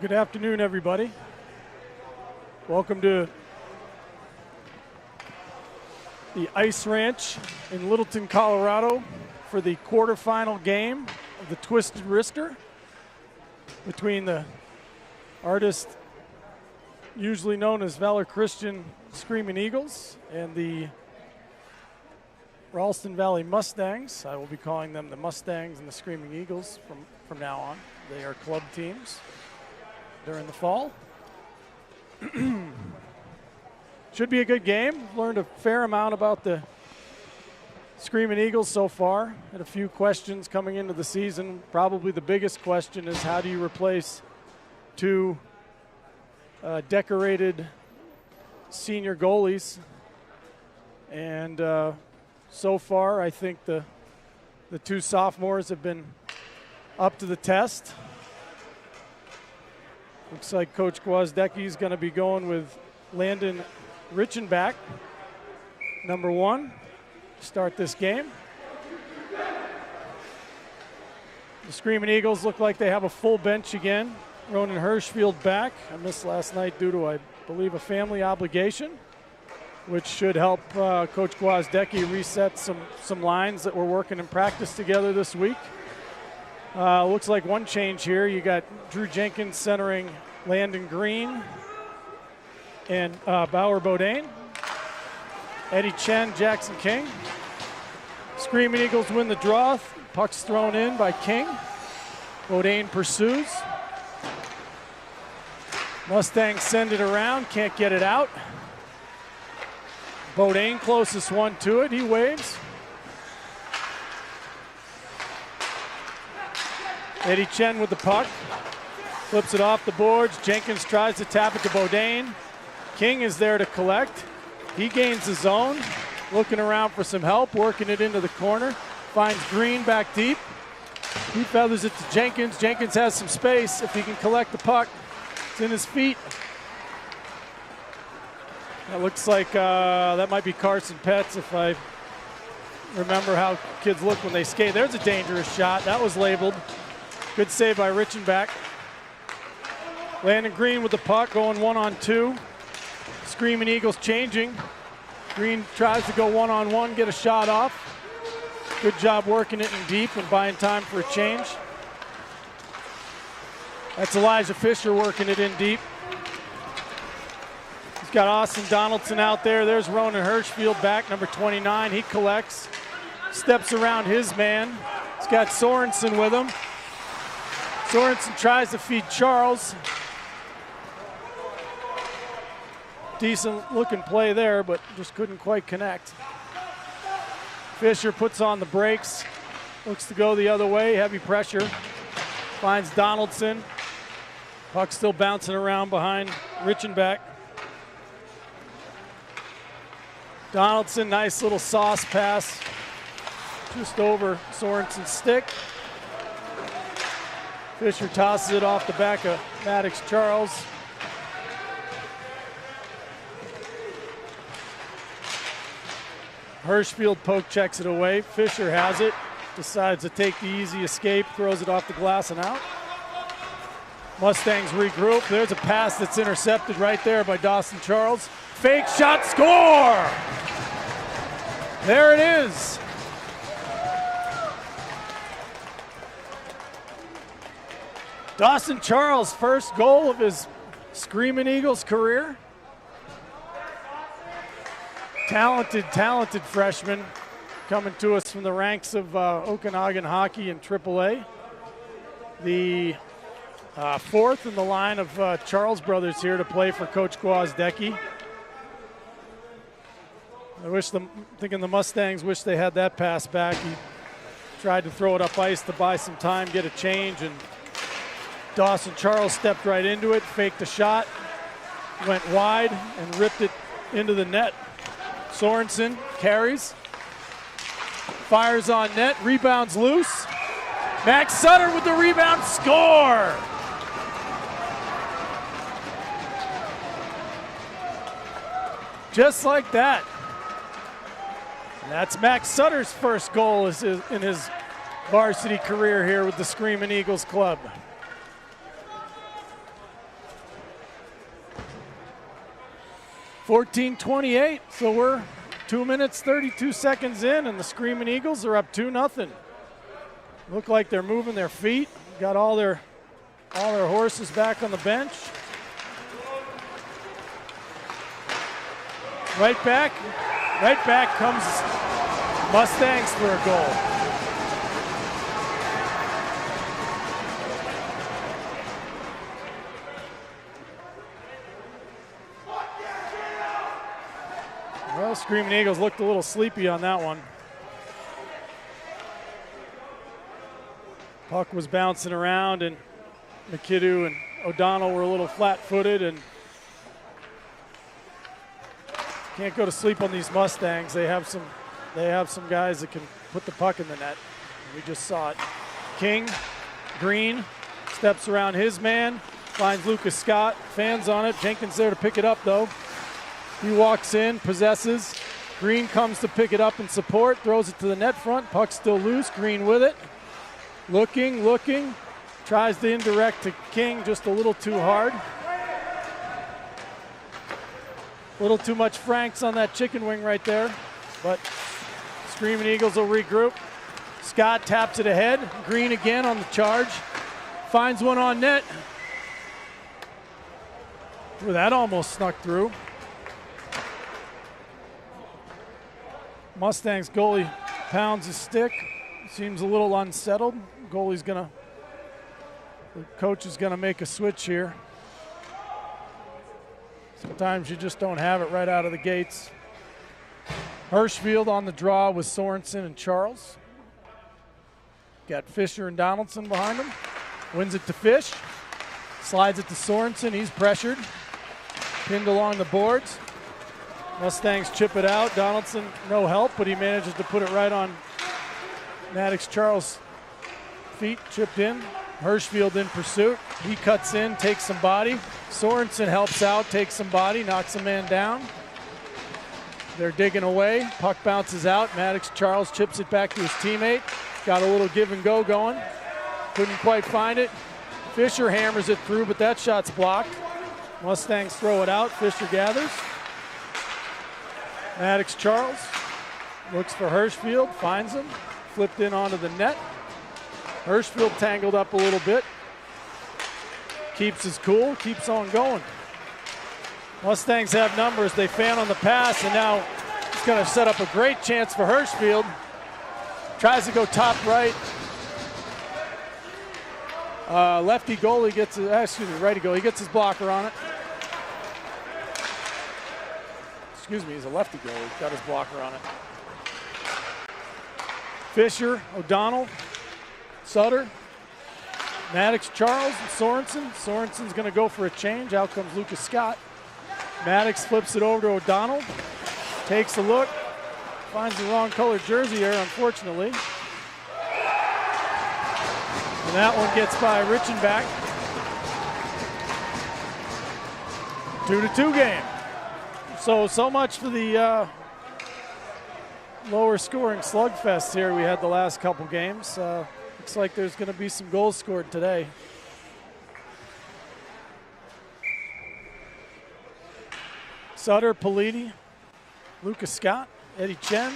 Good afternoon, everybody. Welcome to the Ice Ranch in Littleton, Colorado for the quarterfinal game of the Twisted Wrister between the artist usually known as Valor Christian Screaming Eagles and the Ralston Valley Mustangs. I will be calling them the Mustangs and the Screaming Eagles from now on. They are club teams during the fall. Should be a good game. Learned a fair amount about the Screaming Eagles so far. Had a few questions coming into the season. Probably the biggest question is how do you replace two decorated senior goalies? And so far, I think the two sophomores have been up to the test. Looks like Coach Gwozdecki is going to be going with Landon Richenbach, number 1, to start this game. The Screaming Eagles look like they have a full bench again. Ronan Hirschfield back. I missed last night due to, I believe, a family obligation, which should help Coach Gwozdecki reset some lines that we're working in practice together this week. Looks like one change here. You got Drew Jenkins centering Landon Green and Bauer Bodine. Eddie Chen, Jackson King. Screaming Eagles win the draw. Puck's thrown in by King. Bodine pursues. Mustangs send it around, can't get it out. Bodine closest one to it, he waves. Eddie Chen with the puck, flips it off the boards. Jenkins tries to tap it to Bodine. King is there to collect. He gains the zone, looking around for some help, working it into the corner. Finds Green back deep. He feathers it to Jenkins. Jenkins has some space if he can collect the puck. It's in his feet. That looks like that might be Carson Petz if I remember how kids look when they skate. There's a dangerous shot. That was labeled. Good save by Richenbach. Landon Green with the puck, going 1-on-2. Screaming Eagles changing. Green tries to go 1-on-1, get a shot off. Good job working it in deep and buying time for a change. That's Elijah Fisher working it in deep. He's got Austin Donaldson out there. There's Ronan Hirschfield back, number 29. He collects, steps around his man. He's got Sorensen with him. Sorensen tries to feed Charles. Decent looking play there, but just couldn't quite connect. Fisher puts on the brakes, looks to go the other way, heavy pressure. Finds Donaldson. Puck still bouncing around behind Richenbach. Donaldson, nice little sauce pass just over Sorensen's stick. Fisher tosses it off the back of Maddox Charles. Hirschfield poke checks it away. Fisher has it, decides to take the easy escape, throws it off the glass and out. Mustangs regroup. There's a pass that's intercepted right there by Dawson Charles. Fake shot, score! There it is. Dawson Charles' first goal of his Screaming Eagles career. Talented freshman coming to us from the ranks of Okanagan hockey in AAA. The fourth in the line of Charles brothers here to play for Coach Gwozdecki. Thinking the Mustangs wish they had that pass back. He tried to throw it up ice to buy some time, get a change, and Dawson Charles stepped right into it, faked a shot, went wide, and ripped it into the net. Sorensen carries, fires on net, rebounds loose. Max Sutter with the rebound, score! Just like that. And that's Max Sutter's first goal in his varsity career here with the Screaming Eagles club. 14-28, so we're 2 minutes, 32 seconds in, and the Screaming Eagles are up 2-0. Look like they're moving their feet. Got all their horses back on the bench. Right back comes Mustangs for a goal. Well, Screaming Eagles looked a little sleepy on that one. Puck was bouncing around, and Mackinnon and O'Donnell were a little flat-footed, and can't go to sleep on these Mustangs. They have some guys that can put the puck in the net. We just saw it. King, Green, steps around his man, finds Lucas Scott, fans on it. Jenkins there to pick it up, though. He walks in, possesses. Green comes to pick it up and support, throws it to the net front. Puck's still loose. Green with it. Looking. Tries to indirect to King, just a little too hard. A little too much Franks on that chicken wing right there. But Screaming Eagles will regroup. Scott taps it ahead. Green again on the charge. Finds one on net. Ooh, that almost snuck through. Mustang's goalie pounds his stick. Seems a little unsettled. The coach is gonna make a switch here. Sometimes you just don't have it right out of the gates. Hirschfield on the draw with Sorensen and Charles. Got Fisher and Donaldson behind him. Wins it to Fish. Slides it to Sorensen. He's pressured. Pinned along the boards. Mustangs chip it out. Donaldson, no help, but he manages to put it right on Maddox Charles' feet. Chipped in. Hirschfield in pursuit. He cuts in, takes some body. Sorensen helps out, takes some body, knocks a man down. They're digging away. Puck bounces out. Maddox Charles chips it back to his teammate. Got a little give and go going. Couldn't quite find it. Fisher hammers it through, but that shot's blocked. Mustangs throw it out. Fisher gathers. Maddox Charles looks for Hirschfield, finds him. Flipped in onto the net. Hirschfield tangled up a little bit. Keeps his cool, keeps on going. Mustangs have numbers. They fan on the pass, and now it's going to set up a great chance for Hirschfield. Tries to go top right. Lefty goalie gets, righty goalie, he gets his blocker on it. He's a lefty goalie, he's got his blocker on it. Fisher, O'Donnell, Sutter, Maddox Charles, and Sorensen. Sorensen's going to go for a change. Out comes Lucas Scott. Maddox flips it over to O'Donnell. Takes a look. Finds the wrong colored jersey there, unfortunately. And that one gets by Richenbach. 2-2 game. So much for the lower scoring slugfest here we had the last couple games. Looks like there's going to be some goals scored today. Sutter, Politi, Lucas Scott, Eddie Chen,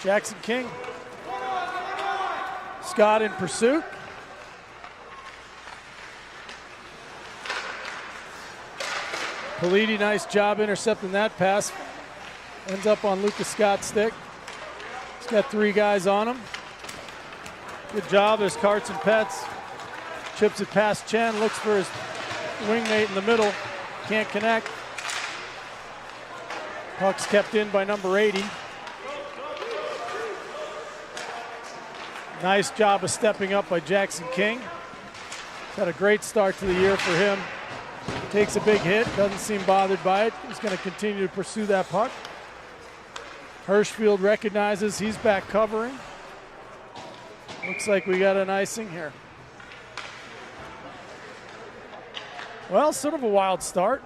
Jackson King. Scott in pursuit. Politi, nice job intercepting that pass. Ends up on Lucas Scott's stick. He's got three guys on him. Good job. There's Carts and Pets. Chips it past Chen. Looks for his wingmate in the middle. Can't connect. Puck's kept in by number 80. Nice job of stepping up by Jackson King. He's had a great start to the year for him. Takes a big hit. Doesn't seem bothered by it. He's going to continue to pursue that puck. Hirschfield recognizes he's back covering. Looks like we got an icing here. Well, sort of a wild start.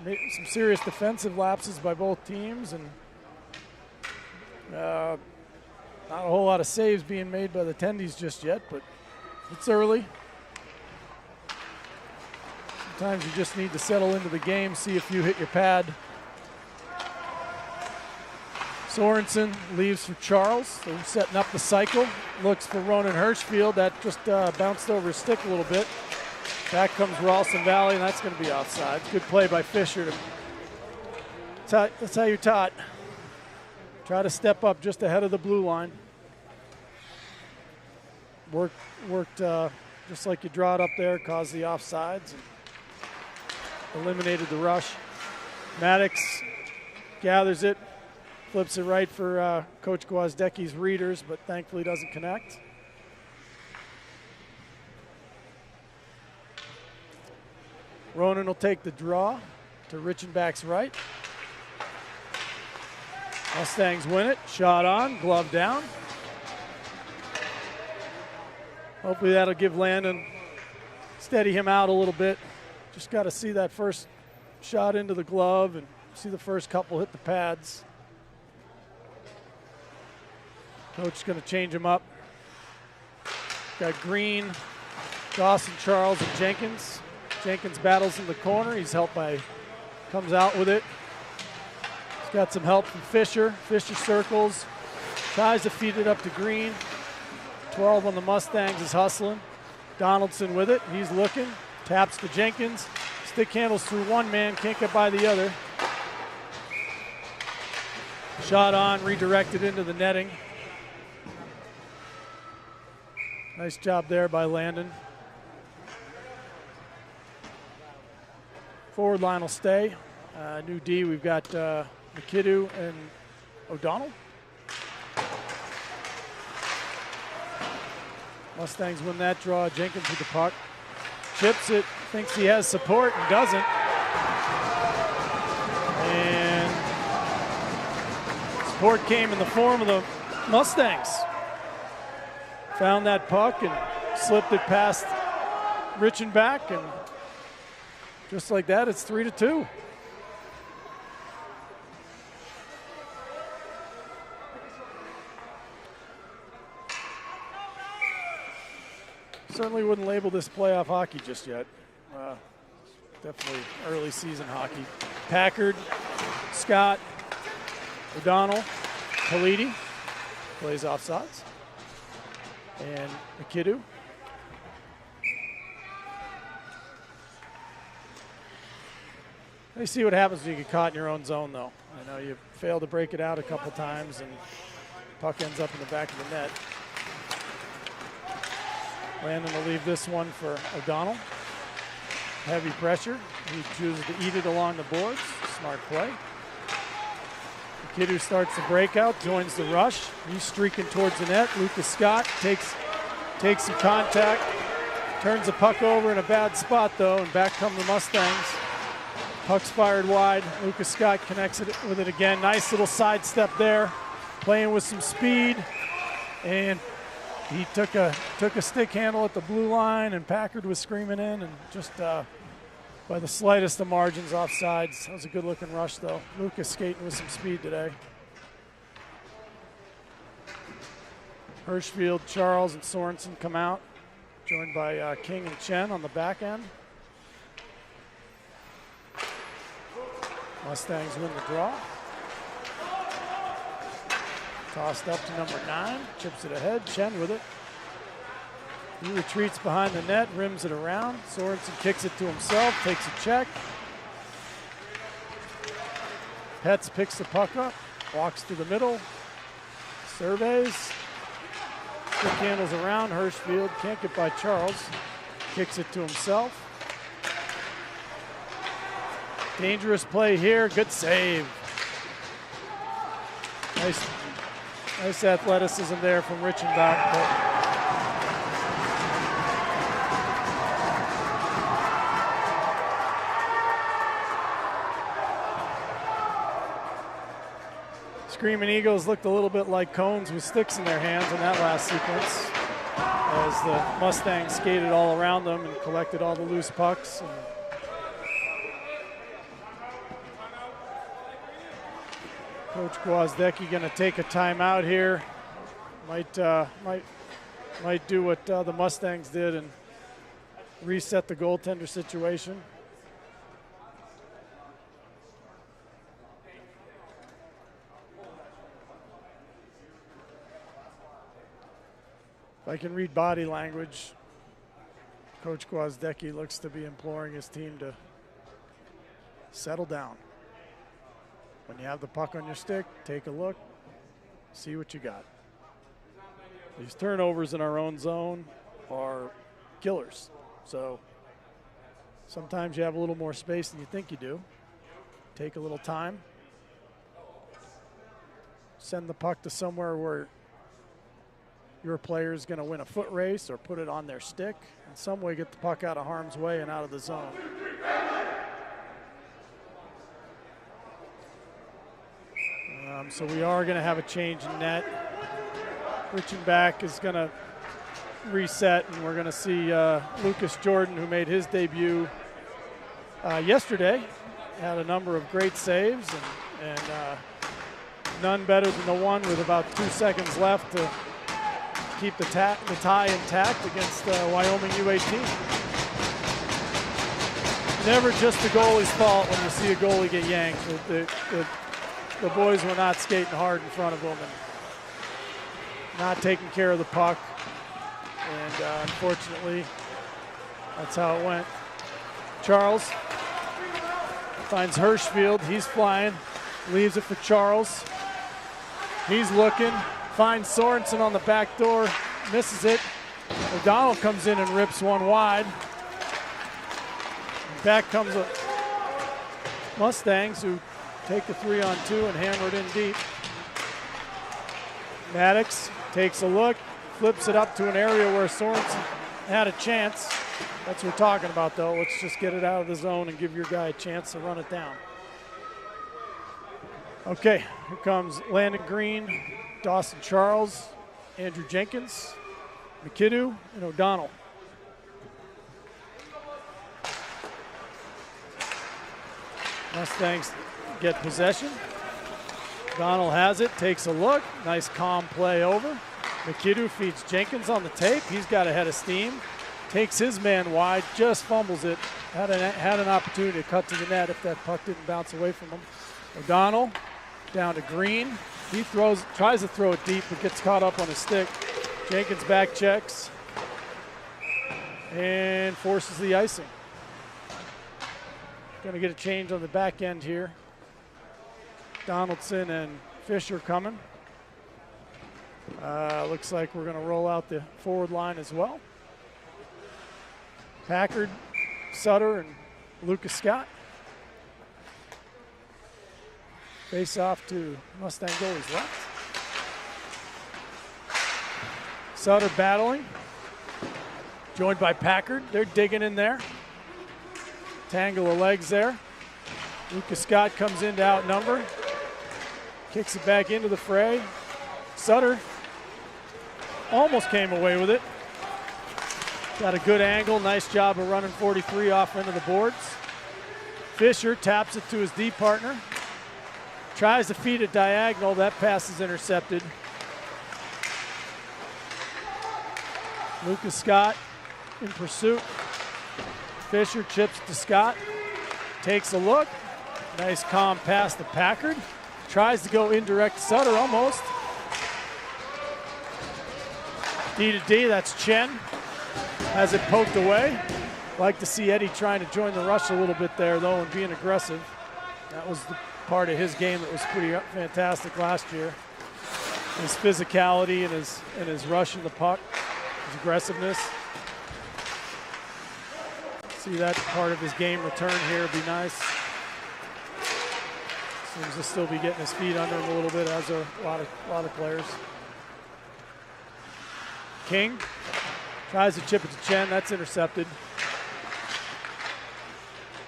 Some serious defensive lapses by both teams, and not a whole lot of saves being made by the Tendies just yet, but it's early. Sometimes you just need to settle into the game, see if you hit your pad. Sorensen leaves for Charles, so he's setting up the cycle. Looks for Ronan Hirschfield. That just bounced over his stick a little bit. Back comes Ralston Valley, and that's going to be offside. Good play by Fisher. That's how you're taught. Try to step up just ahead of the blue line. Worked just like you draw it up there, caused the offsides, and eliminated the rush. Maddox gathers it, flips it right for Coach Gwozdecki's readers, but thankfully doesn't connect. Ronan will take the draw to Richenbach's right. Mustangs win it. Shot on, glove down. Hopefully that'll give Landon, steady him out a little bit. Just got to see that first shot into the glove and see the first couple hit the pads. Coach is going to change him up. Got Green, Dawson, Charles, and Jenkins. Jenkins battles in the corner. He's helped by, comes out with it. He's got some help from Fisher. Fisher circles, tries to feed it up to Green. 12 on the Mustangs is hustling. Donaldson with it. He's looking. Taps to Jenkins. Stick handles through one man. Can't get by the other. Shot on. Redirected into the netting. Nice job there by Landon. Forward line will stay. New D, we've got Mackinnon and O'Donnell. Mustangs win that draw. Jenkins with the puck. Chips it, thinks he has support and doesn't. And support came in the form of the Mustangs. Found that puck and slipped it past Richenbach, and just like that, it's 3-2. Certainly wouldn't label this playoff hockey just yet. Definitely early season hockey. Packard, Scott, O'Donnell, Politi plays offsides, and Mackinnon. Let's see what happens when you get caught in your own zone, though. I know you fail to break it out a couple times, and puck ends up in the back of the net. Landon will leave this one for O'Donnell. Heavy pressure. He chooses to eat it along the boards. Smart play. The kid who starts the breakout joins the rush. He's streaking towards the net. Lucas Scott takes some contact. Turns the puck over in a bad spot, though, and back come the Mustangs. Puck's fired wide. Lucas Scott connects it with it again. Nice little sidestep there. Playing with some speed. And he took a stick handle at the blue line, and Packard was screaming in, and just by the slightest of margins offsides. That was a good-looking rush, though. Lucas skating with some speed today. Hirschfield, Charles, and Sorensen come out, joined by King and Chen on the back end. Mustangs win the draw. Tossed up to number 9, chips it ahead, Chen with it. He retreats behind the net, rims it around. Sorensen kicks it to himself, takes a check. Petz picks the puck up, walks to the middle, surveys. Stick handles around, Hirschfield can't get by Charles. Kicks it to himself. Dangerous play here, good save. Nice athleticism there from Richenbach. Screaming Eagles looked a little bit like cones with sticks in their hands in that last sequence, as the Mustangs skated all around them and collected all the loose pucks. And Coach Gwozdecki going to take a timeout here. Might do what the Mustangs did and reset the goaltender situation. I can read body language, Coach Gwozdecki looks to be imploring his team to settle down. When you have the puck on your stick, take a look, see what you got. These turnovers in our own zone are killers. So sometimes you have a little more space than you think you do. Take a little time. Send the puck to somewhere where your player is going to win a foot race or put it on their stick. In some way, get the puck out of harm's way and out of the zone. So we are going to have a change in net. Reaching back is going to reset, and we're going to see Lucas Jordan, who made his debut yesterday, had a number of great saves, and none better than the one with about 2 seconds left to keep the tie intact against Wyoming U18. Never just the goalie's fault when you see a goalie get yanked. The boys were not skating hard in front of them and not taking care of the puck. And unfortunately, that's how it went. Charles finds Hirschfield. He's flying. Leaves it for Charles. He's looking. Finds Sorensen on the back door. Misses it. O'Donnell comes in and rips one wide. Back comes the Mustangs, who take the 3-on-2 and hammer it in deep. Maddox takes a look, flips it up to an area where Sorensen had a chance. That's what we're talking about, though. Let's just get it out of the zone and give your guy a chance to run it down. Okay, here comes Landon Green, Dawson Charles, Andrew Jenkins, McKidoo, and O'Donnell. Mustangs get possession. O'Donnell has it, takes a look. Nice calm play over. McKidoo feeds Jenkins on the tape. He's got a head of steam. Takes his man wide, just fumbles it. Had an opportunity to cut to the net if that puck didn't bounce away from him. O'Donnell down to Green. He tries to throw it deep, but gets caught up on his stick. Jenkins back checks and forces the icing. Going to get a change on the back end here. Donaldson and Fisher coming. Looks like we're going to roll out the forward line as well. Packard, Sutter, and Lucas Scott. Face off to Mustang goalie's left. Sutter battling. Joined by Packard. They're digging in there. Tangle of legs there. Lucas Scott comes in to outnumber. Kicks it back into the fray. Sutter almost came away with it. Got a good angle. Nice job of running 43 off into the boards. Fisher taps it to his D partner. Tries to feed it diagonal. That pass is intercepted. Lucas Scott in pursuit. Fisher chips to Scott. Takes a look. Nice calm pass to Packard. Tries to go indirect to Sutter almost. D to D, that's Chen. Has it poked away. Like to see Eddie trying to join the rush a little bit there, though, and being aggressive. That was the part of his game that was pretty fantastic last year. His physicality and his rushing the puck, his aggressiveness. See that part of his game return here would be nice. Seems to still be getting his feet under him a little bit, as a lot of players. King tries to chip it to Chen. That's intercepted.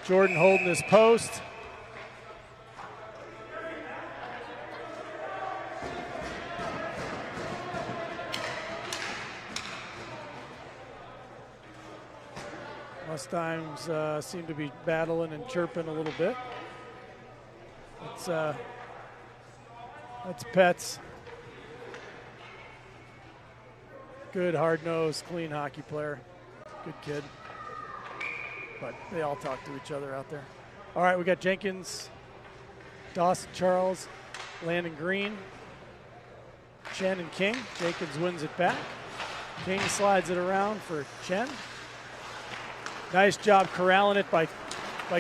Jordan holding his post. Mustangs seem to be battling and chirping a little bit. That's Petz. Good, hard-nosed, clean hockey player. Good kid. But they all talk to each other out there. All right, we got Jenkins, Dawson Charles, Landon Green, Chen and King. Jenkins wins it back. King slides it around for Chen. Nice job corralling it by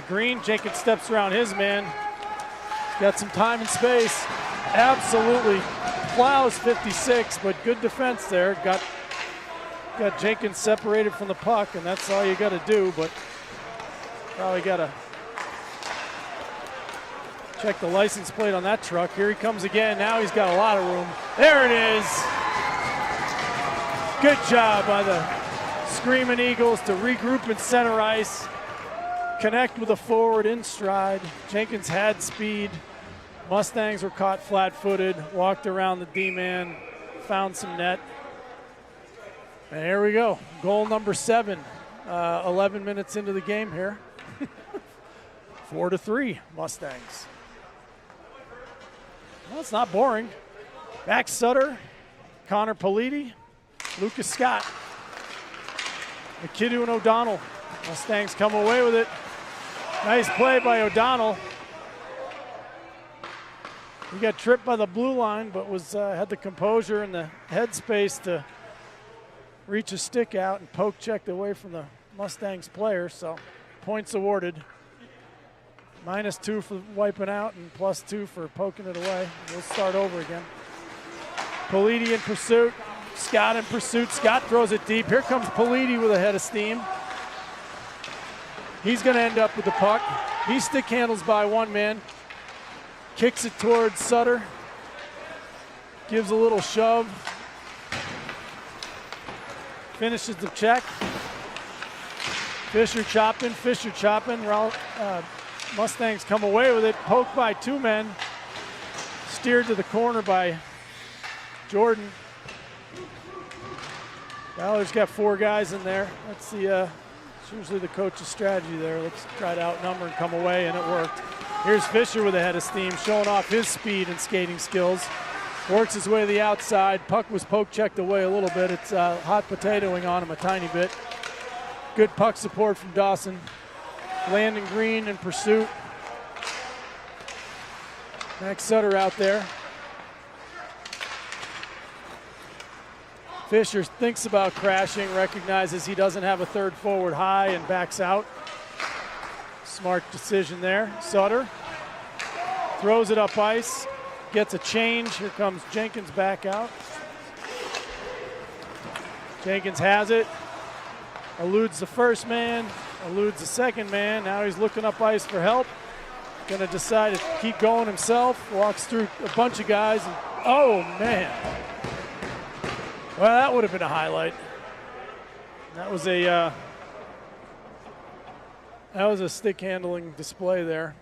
Green. Jenkins steps around his man. Got some time and space. Absolutely plows 56, but good defense there. Got Jenkins separated from the puck, and that's all you got to do, but probably got to check the license plate on that truck. Here he comes again. Now he's got a lot of room. There it is. Good job by the Screaming Eagles to regroup in center ice, connect with a forward in stride. Jenkins had speed. Mustangs were caught flat-footed, walked around the D-man, found some net. And here we go, goal number 7, 11 minutes into the game here. 4-3 Mustangs. Well, it's not boring. Max Sutter, Connor Politi, Lucas Scott, Mackinnon and O'Donnell. Mustangs come away with it. Nice play by O'Donnell. He got tripped by the blue line, but had the composure and the headspace to reach a stick out and poke checked away from the Mustangs player. So points awarded. -2 for wiping out and +2 for poking it away. We'll start over again. Politi in pursuit. Scott in pursuit. Scott throws it deep. Here comes Politi with a head of steam. He's going to end up with the puck. He stick handles by one man. Kicks it towards Sutter. Gives a little shove. Finishes the check. Fisher chopping. Mustangs come away with it. Poked by 2 men. Steered to the corner by Jordan. Ballard's got 4 guys in there. That's it's usually the coach's strategy there. Let's try to outnumber and come away, and it worked. Here's Fisher with a head of steam, showing off his speed and skating skills. Works his way to the outside. Puck was poke checked away a little bit. It's hot potatoing on him a tiny bit. Good puck support from Dawson. Landon Green in pursuit. Max Sutter out there. Fisher thinks about crashing, recognizes he doesn't have a third forward high, and backs out. Smart decision there. Sutter throws it up ice, gets a change. Here comes Jenkins back out. Jenkins has it, eludes the first man, eludes the second man. Now he's looking up ice for help. Gonna decide to keep going himself, walks through a bunch of guys, and oh man. Well, that would have been a highlight. That was a stick handling display there.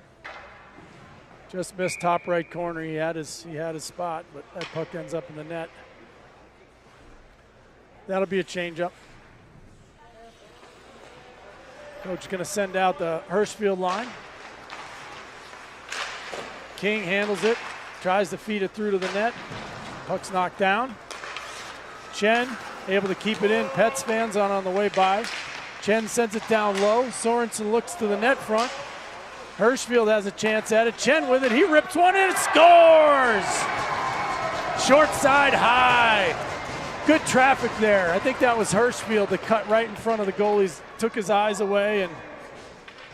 Just missed top right corner. He had his spot, but that puck ends up in the net. That'll be a change-up. Coach going to send out the Hirschfield line. King handles it, tries to feed it through to the net. Puck's knocked down. Chen able to keep it in. Pets fans on the way by. Chen sends it down low. Sorensen looks to the net front. Hirschfield has a chance at it. Chen with it. He rips one in and scores! Short side high. Good traffic there. I think that was Hirschfield that cut right in front of the goalies, took his eyes away, and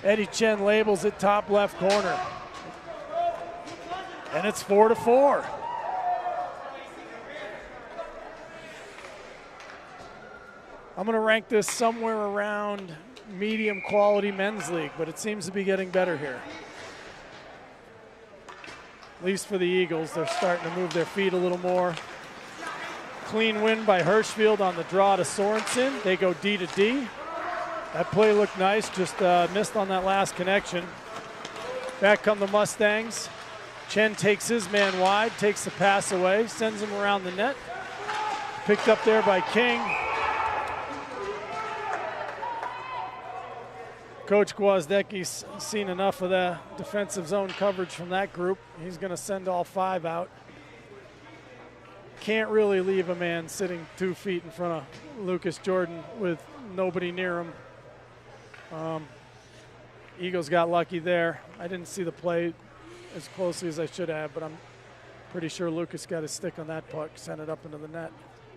Eddie Chen labels it top left corner. And it's 4-4. I'm going to rank this somewhere around medium quality men's league, but it seems to be getting better here. At least for the Eagles, they're starting to move their feet a little more. Clean win by Hirschfield on the draw to Sorensen. They go D to D. That play looked nice, just missed on that last connection. Back come the Mustangs. Chen takes his man wide, takes the pass away, sends him around the net. Picked up there by King. Coach Gwozdecki's seen enough of the defensive zone coverage from that group. He's going to send all 5 out. Can't really leave a man sitting 2 feet in front of Lucas Jordan with nobody near him. Eagles got lucky there. I didn't see the play as closely as I should have, but I'm pretty sure Lucas got his stick on that puck, sent it up into the net.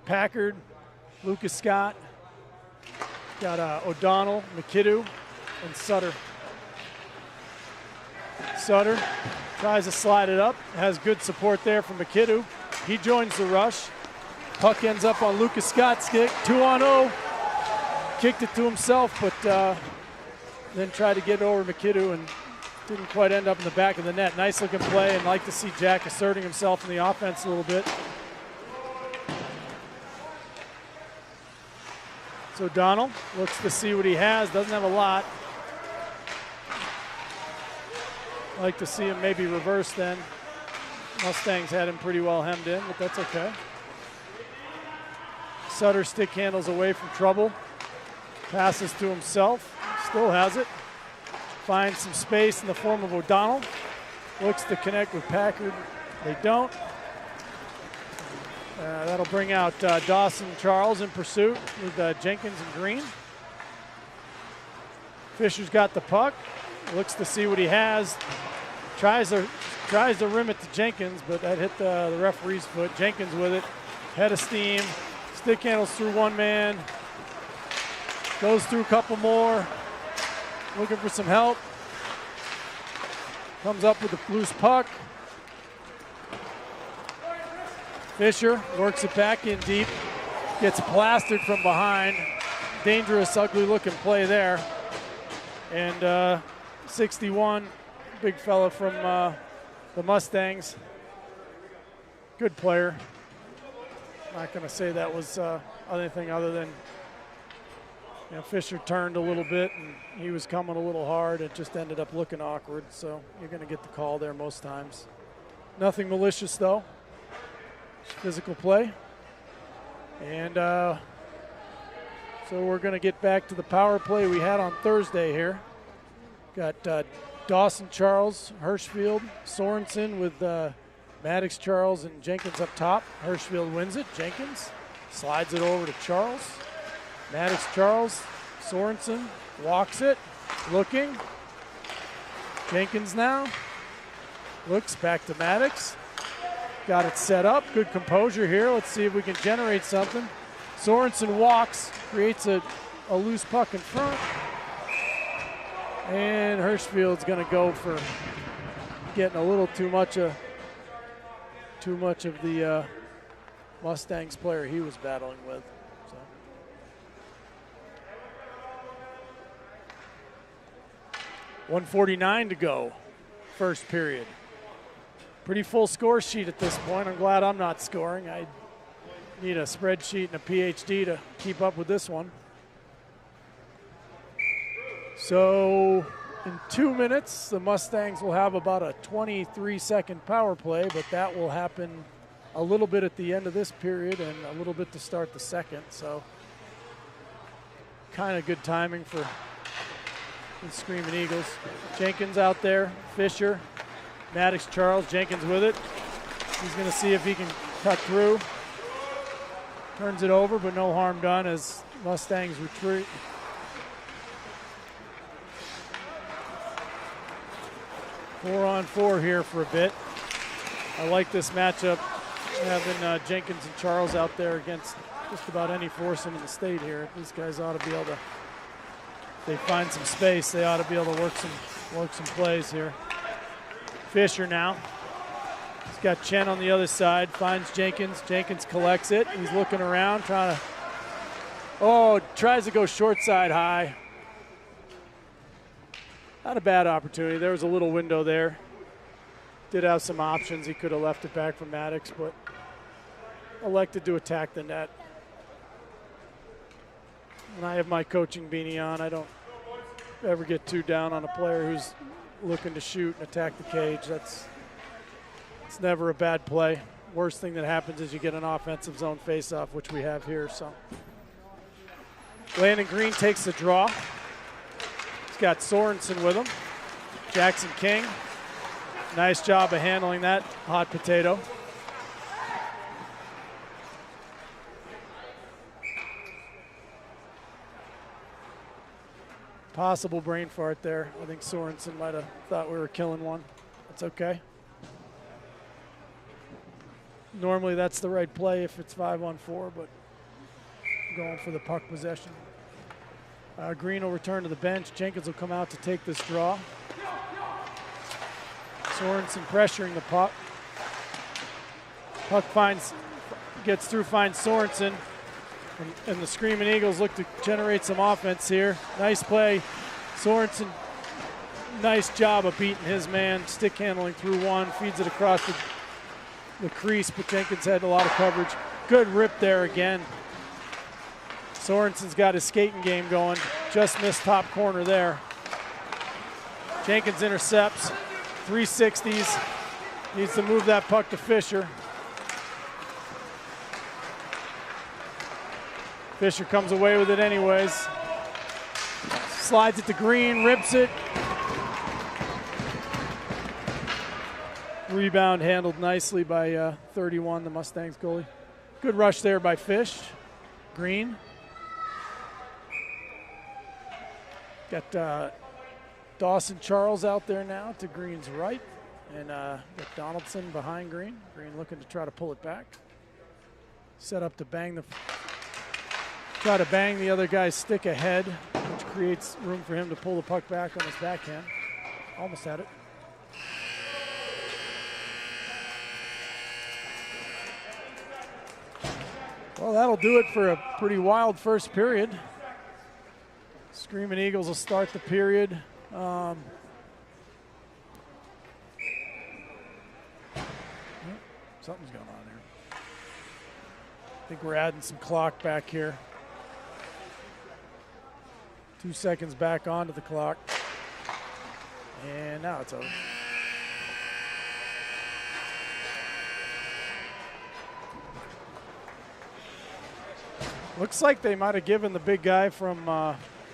Packard Lucas Scott. Got O'Donnell, Mackinnon, and Sutter. Sutter tries to slide it up. Has good support there from Mackinnon. He joins the rush. Puck ends up on Lucas Scott's kick. 2-on-0. Kicked it to himself, but then tried to get it over Mackinnon and didn't quite end up in the back of the net. Nice looking play, and like to see Jack asserting himself in the offense a little bit. So O'Donnell looks to see what he has. Doesn't have a lot. Like to see him maybe reverse then. Mustangs had him pretty well hemmed in, but that's okay. Sutter stick handles away from trouble. Passes to himself. Still has it. Finds some space in the form of O'Donnell. Looks to connect with Packard. They don't. That'll bring out Dawson Charles in pursuit with Jenkins and Green. Fisher's got the puck. Looks to see what he has. Tries to rim it to Jenkins, but that hit the referee's foot. Jenkins with it. Head of steam. Stick handles through one man. Goes through a couple more. Looking for some help. Comes up with a loose puck. Fisher works it back in deep. Gets plastered from behind. Dangerous, ugly looking play there. And 61, big fella from the Mustangs. Good player. Not going to say that was anything other than, you know, Fisher turned a little bit and he was coming a little hard. It just ended up looking awkward, so you're going to get the call there most times. Nothing malicious though. Physical play. And so we're going to get back to the power play we had on Thursday here. Got Dawson Charles, Hirschfield, Sorensen with Maddox, Charles, and Jenkins up top. Hirschfield wins it. Jenkins slides it over to Charles. Maddox, Charles, Sorensen walks it, looking. Jenkins now looks back to Maddox. Got it set up. Good composure here. Let's see if we can generate something. Sorensen walks, creates a loose puck in front. And Hirschfield's going to go for getting a little too much of the Mustangs player he was battling with. So. .149 to go, first period. Pretty full score sheet at this point. I'm glad I'm not scoring. I need a spreadsheet and a PhD to keep up with this one. So in 2 minutes, the Mustangs will have about a 23-second power play, but that will happen a little bit at the end of this period and a little bit to start the second. So kind of good timing for the Screaming Eagles. Jenkins out there, Fisher, Maddox, Charles, Jenkins with it. He's going to see if he can cut through. Turns it over, but no harm done as Mustangs retreat. Four on four here for a bit. I like this matchup, having Jenkins and Charles out there against just about any foursome in the state here. These guys ought to be able to, if they find some space, they ought to be able to work some plays here. Fisher now. He's got Chen on the other side, finds Jenkins. Jenkins collects it. He's looking around, trying to, tries to go short side high. Not a bad opportunity. There was a little window there. Did have some options. He could have left it back from Maddox, but elected to attack the net. When I have my coaching beanie on, I don't ever get too down on a player who's looking to shoot and attack the cage. It's never a bad play. Worst thing that happens is you get an offensive zone faceoff, which we have here. So Landon Green takes the draw. He's got Sorensen with him. Jackson King. Nice job of handling that hot potato. Possible brain fart there. I think Sorensen might have thought we were killing one. That's okay. Normally that's the right play if it's 5-on-4, but going for the puck possession. Green will return to the bench. Jenkins will come out to take this draw. Sorensen pressuring the puck. Puck gets through, finds Sorensen. And the Screaming Eagles look to generate some offense here. Nice play. Sorensen, nice job of beating his man. Stick handling through one, feeds it across the crease, but Jenkins had a lot of coverage. Good rip there again. Sorensen's got his skating game going. Just missed top corner there. Jenkins intercepts. 360s. Needs to move that puck to Fisher. Fisher comes away with it anyways. Slides it to Green, rips it. Rebound handled nicely by 31, the Mustangs goalie. Good rush there by Fish. Green. Got Dawson Charles out there now to Green's right. And got Donaldson behind Green. Green looking to try to pull it back. Set up to try to bang the other guy's stick ahead, which creates room for him to pull the puck back on his backhand. Almost had it. Well, that'll do it for a pretty wild first period. Screaming Eagles will start the period. Something's going on here. I think we're adding some clock back here. 2 seconds back onto the clock. And now it's over. Looks like they might have given the big guy from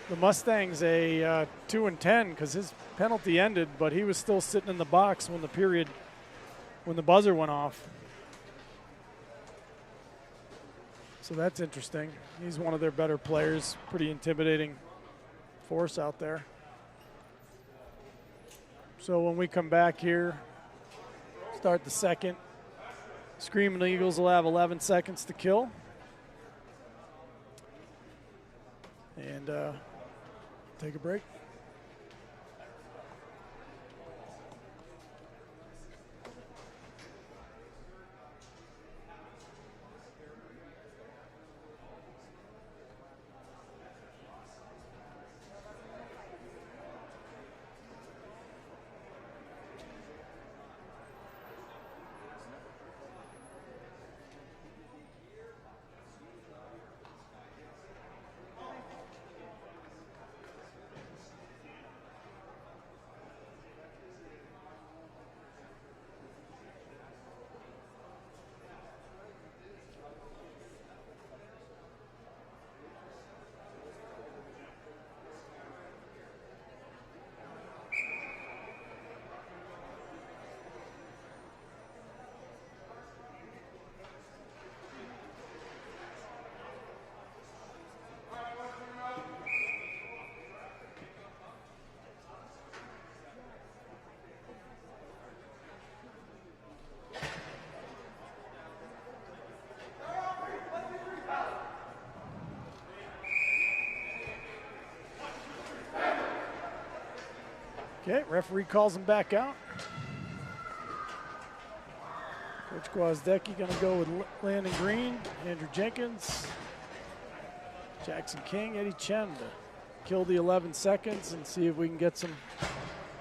the Mustangs a 2 and 10 because his penalty ended, but he was still sitting in the box when the buzzer went off. So that's interesting. He's one of their better players. Pretty intimidating force out there. So when we come back here, start the second, Screaming Eagles will have 11 seconds to kill. And take a break. Okay, referee calls him back out. Coach Gwozdecki going to go with Landon Green, Andrew Jenkins, Jackson King, Eddie Chen to kill the 11 seconds and see if we can get some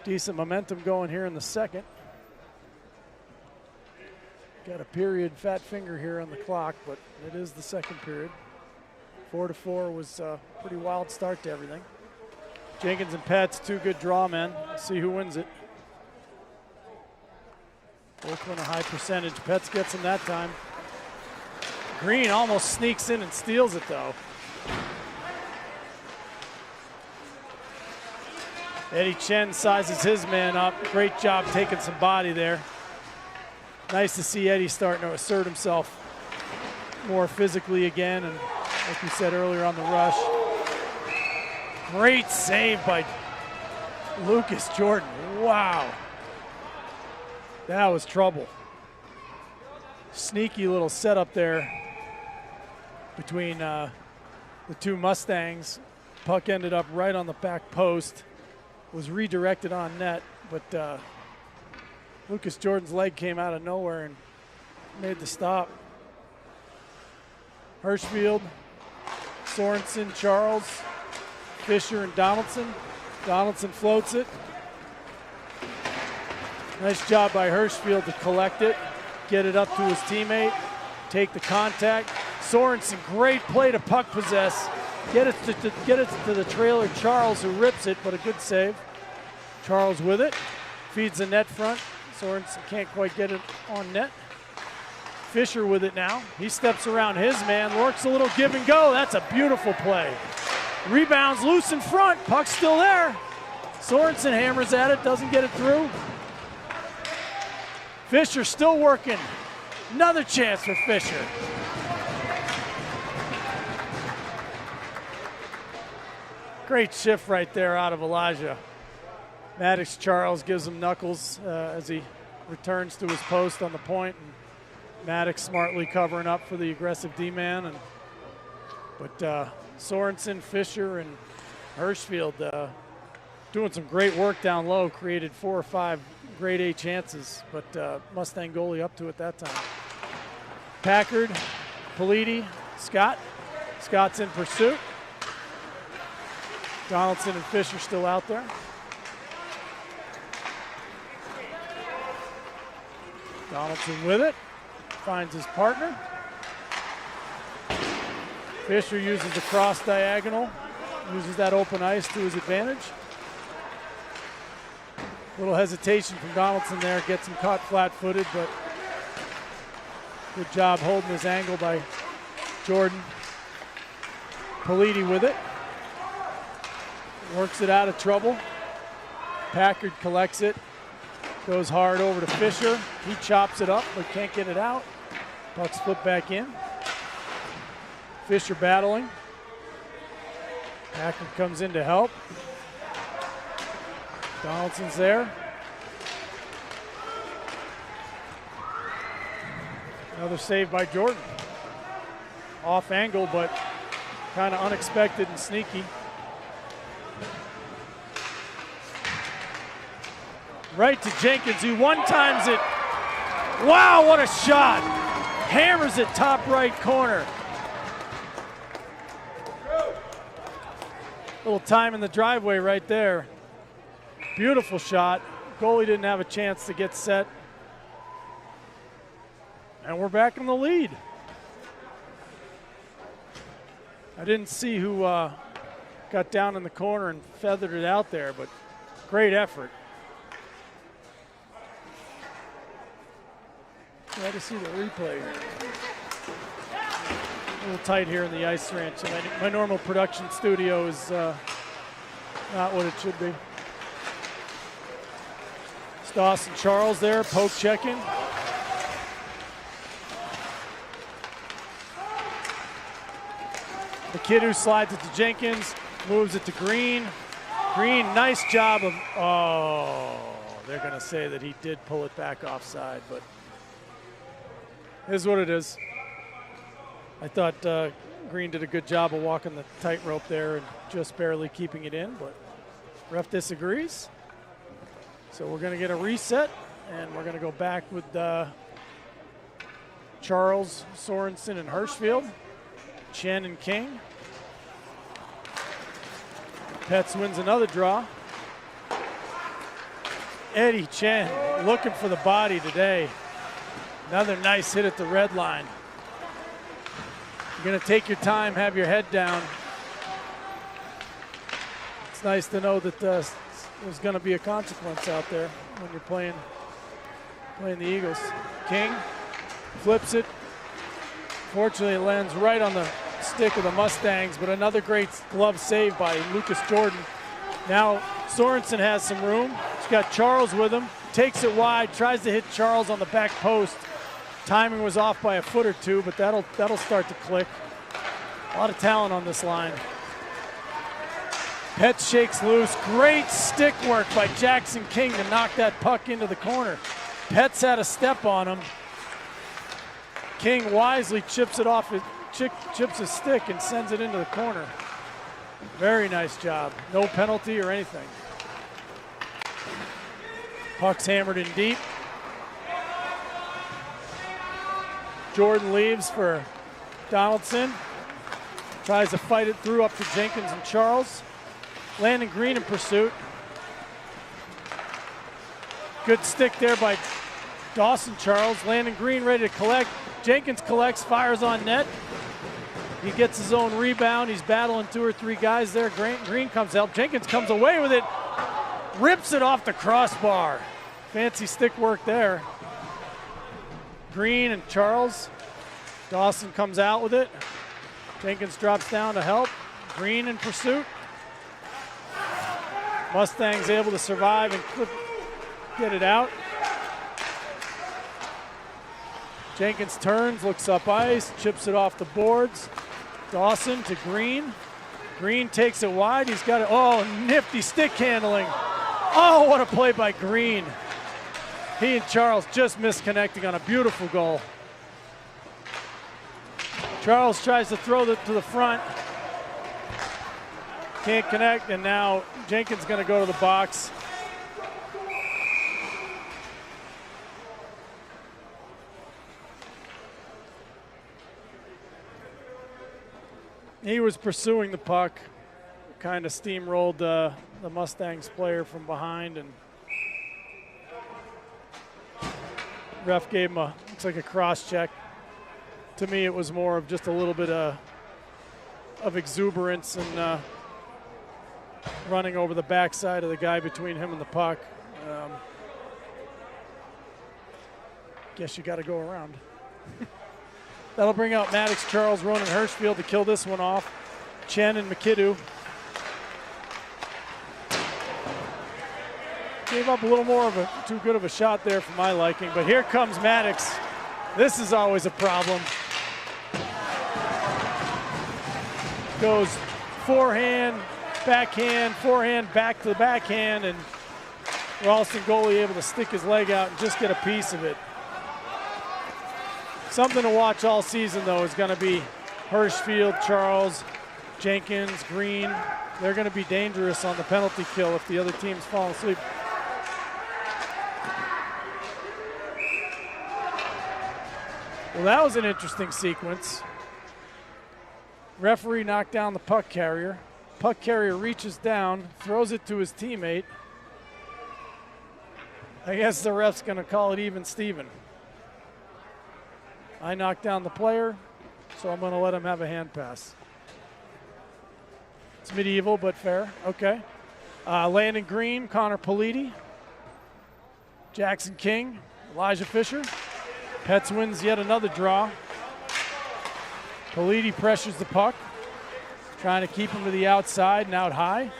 decent momentum going here in the second. Got a period fat finger here on the clock, but it is the second period. 4-4 was a pretty wild start to everything. Jenkins and Pets, 2 good draw men. Let's see who wins it. Both win a high percentage. Pets gets him that time. Green almost sneaks in and steals it though. Eddie Chen sizes his man up. Great job taking some body there. Nice to see Eddie starting to assert himself more physically again, and like we said earlier on the rush. Great save by Lucas Jordan. Wow. That was trouble. Sneaky little setup there between the two Mustangs. Puck ended up right on the back post, was redirected on net, but Lucas Jordan's leg came out of nowhere and made the stop. Hirschfield, Sorensen, Charles, Fisher, and Donaldson. Donaldson floats it. Nice job by Hirschfield to collect it, get it up to his teammate, take the contact. Sorensen, great play to puck possess. Get it to the trailer, Charles, who rips it, but a good save. Charles with it, feeds the net front. Sorensen can't quite get it on net. Fisher with it now. He steps around his man, works a little give and go. That's a beautiful play. Rebounds loose in front, puck's still there. Sorensen hammers at it, doesn't get it through. Fisher still working. Another chance for Fisher. Great shift right there out of Elijah. Maddox Charles gives him knuckles as he returns to his post on the point. And Maddox smartly covering up for the aggressive D-man. But Sorensen, Fisher, and Hirschfield doing some great work down low, created 4 or 5 grade A chances, but Mustang goalie up to it that time. Packard, Politi, Scott. Scott's in pursuit. Donaldson and Fisher still out there. Donaldson with it, finds his partner. Fisher uses the cross diagonal, uses that open ice to his advantage. Little hesitation from Donaldson there, gets him caught flat-footed, but good job holding his angle by Jordan. Politi with it. Works it out of trouble. Packard collects it. Goes hard over to Fisher. He chops it up, but can't get it out. Puck's flipped back in. Fisher battling. Packard comes in to help. Donaldson's there. Another save by Jordan. Off angle, but kind of unexpected and sneaky. Right to Jenkins, who one-times it. Wow, what a shot. Hammers it top right corner. Little time in the driveway right there. Beautiful shot. Goalie didn't have a chance to get set. And we're back in the lead. I didn't see who got down in the corner and feathered it out there, but great effort. Glad to see the replay here. A little tight here in the ice ranch. My normal production studio is not what it should be. Stoss and Charles there, poke checking. The kid who slides it to Jenkins, moves it to Green. Green, nice job of, oh, they're gonna say that he did pull it back offside, but is what it is. I thought Green did a good job of walking the tightrope there and just barely keeping it in, but ref disagrees. So we're gonna get a reset, and we're gonna go back with Charles, Sorensen, and Hirschfield. Chen and King. Pets wins another draw. Eddie Chen looking for the body today. Another nice hit at the red line. You're gonna take your time, have your head down. It's nice to know that there's gonna be a consequence out there when you're playing the Eagles. King flips it. Fortunately, it lands right on the stick of the Mustangs, but another great glove save by Lucas Jordan. Now Sorensen has some room. He's got Charles with him. Takes it wide, tries to hit Charles on the back post. Timing was off by a foot or two, but that'll start to click. A lot of talent on this line. Pets shakes loose. Great stick work by Jackson King to knock that puck into the corner. Pets had a step on him. King wisely chips chips a stick and sends it into the corner. Very nice job. No penalty or anything. Puck's hammered in deep. Jordan leaves for Donaldson. Tries to fight it through up to Jenkins and Charles. Landon Green in pursuit. Good stick there by Dawson Charles. Landon Green ready to collect. Jenkins collects, fires on net. He gets his own rebound. He's battling 2 or 3 guys there. Green comes out. Jenkins comes away with it. Rips it off the crossbar. Fancy stick work there. Green and Charles. Dawson comes out with it. Jenkins drops down to help. Green in pursuit. Mustang's able to survive and get it out. Jenkins turns, looks up ice, chips it off the boards. Dawson to Green. Green takes it wide. He's got it. Oh, nifty stick handling. Oh, what a play by Green. He and Charles just misconnecting on a beautiful goal. Charles tries to throw it to the front. Can't connect, and now Jenkins going to go to the box. He was pursuing the puck, kind of steamrolled the Mustangs player from behind, and ref gave him looks like a cross check. To me, it was more of just a little bit of exuberance and running over the backside of the guy between him and the puck. Guess you got to go around. That'll bring out Maddox, Charles, Ronan Hirschfield to kill this one off. Chen and Mackinnon. Gave up a little more of too good of a shot there for my liking, but here comes Maddox. This is always a problem. Goes forehand, forehand, back to the backhand, and Ralston goalie able to stick his leg out and just get a piece of it. Something to watch all season, though, is going to be Hirschfield, Charles, Jenkins, Green. They're going to be dangerous on the penalty kill if the other team's falling asleep. Well, that was an interesting sequence. Referee knocked down the puck carrier. Puck carrier reaches down, throws it to his teammate. I guess the ref's going to call it even Steven. I knocked down the player, so I'm going to let him have a hand pass. It's medieval, but fair. Okay. Landon Green, Connor Politi, Jackson King, Elijah Fisher. Pets wins yet another draw. Politi pressures the puck, trying to keep him to the outside and out high.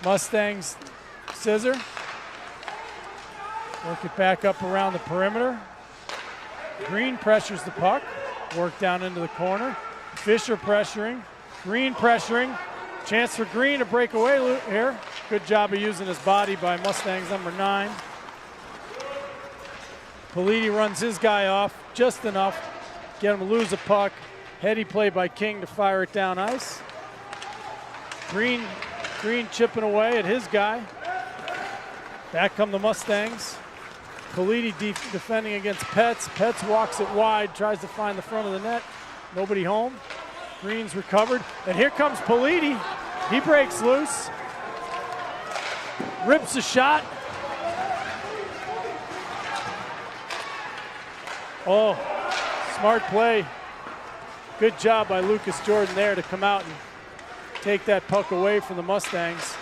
Mustangs scissor. Work it back up around the perimeter. Green pressures the puck, work down into the corner. Fisher pressuring, Green pressuring. Chance for Green to break away here. Good job of using his body by Mustangs number 9. Politi runs his guy off just enough, get him to lose a puck. Heady play by King to fire it down ice. Green chipping away at his guy. Back come the Mustangs. Politi defending against Pets. Pets walks it wide, tries to find the front of the net. Nobody home. Green's recovered. And here comes Politi. He breaks loose. Rips a shot. Oh, smart play. Good job by Lucas Jordan there to come out and take that puck away from the Mustangs.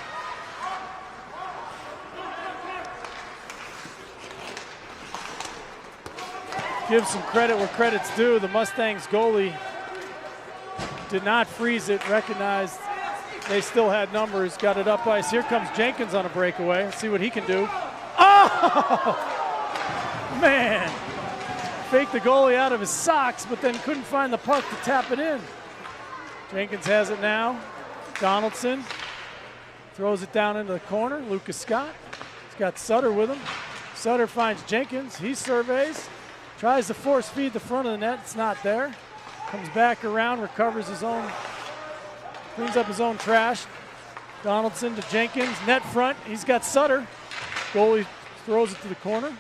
Give some credit where credit's due. The Mustangs goalie did not freeze it, recognized they still had numbers, got it up ice. Here comes Jenkins on a breakaway. Let's see what he can do. Oh, man. Faked the goalie out of his socks, but then couldn't find the puck to tap it in. Jenkins has it now. Donaldson throws it down into the corner. Lucas Scott. He's got Sutter with him. Sutter finds Jenkins. He surveys. Tries to force feed the front of the net. It's not there. Comes back around, recovers his own, cleans up his own trash. Donaldson to Jenkins, net front. He's got Sutter. Goalie throws it to the corner.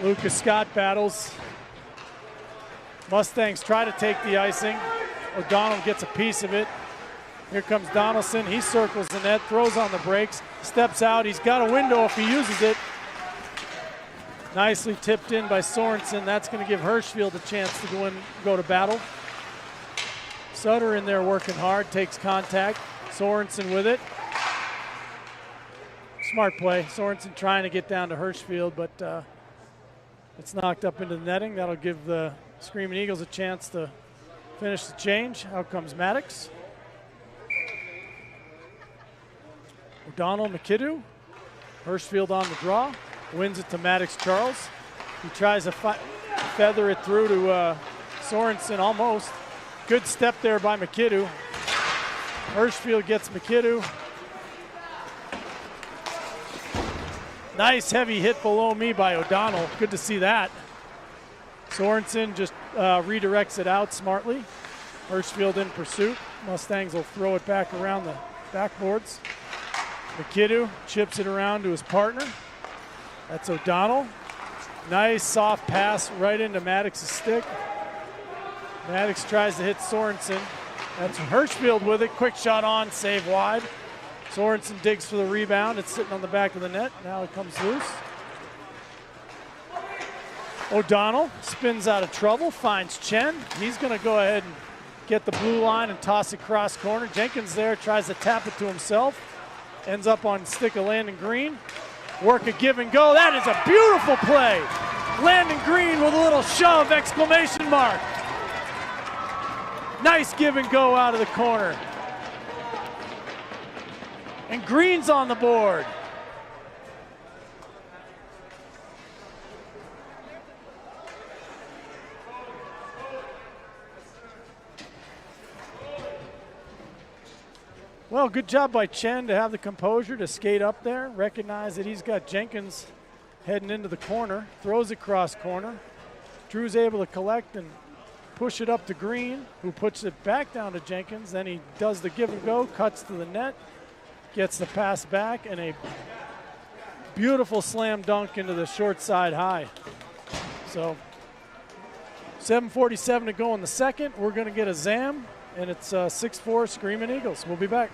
Lucas Scott battles. Mustangs try to take the icing. O'Donnell gets a piece of it. Here comes Donaldson. He circles the net, throws on the brakes, steps out. He's got a window if he uses it. Nicely tipped in by Sorensen. That's going to give Hirschfield a chance to go to battle. Sutter in there working hard, takes contact. Sorensen with it. Smart play. Sorensen trying to get down to Hirschfield, but it's knocked up into the netting. That'll give the Screaming Eagles a chance to finish the change. Out comes Maddox. O'Donnell, Mackinnon. Hirschfield on the draw. Wins it to Maddox Charles. He tries to feather it through to Sorensen almost. Good step there by Mackinnon. Hirschfield gets Mackinnon. Nice heavy hit below me by O'Donnell. Good to see that. Sorensen just redirects it out smartly. Hirschfield in pursuit. Mustangs will throw it back around the backboards. Mackinnon chips it around to his partner. That's O'Donnell. Nice soft pass right into Maddox's stick. Maddox tries to hit Sorensen. That's Hirschfield with it. Quick shot on, save wide. Sorensen digs for the rebound. It's sitting on the back of the net. Now it comes loose. O'Donnell spins out of trouble, finds Chen. He's going to go ahead and get the blue line and toss it cross corner. Jenkins there tries to tap it to himself. Ends up on stick of Landon Green. Work a give and go. That is a beautiful play. Landon Green with a little shove, exclamation mark. Nice give and go out of the corner. And Green's on the board. Well, good job by Chen to have the composure to skate up there, recognize that he's got Jenkins heading into the corner, throws it cross corner. Drew's able to collect and push it up to Green, who puts it back down to Jenkins. Then he does the give and go, cuts to the net, gets the pass back, and a beautiful slam dunk into the short side high. So 7:47 to go in the second. We're going to get a Zam, and it's 6-4 Screaming Eagles. We'll be back.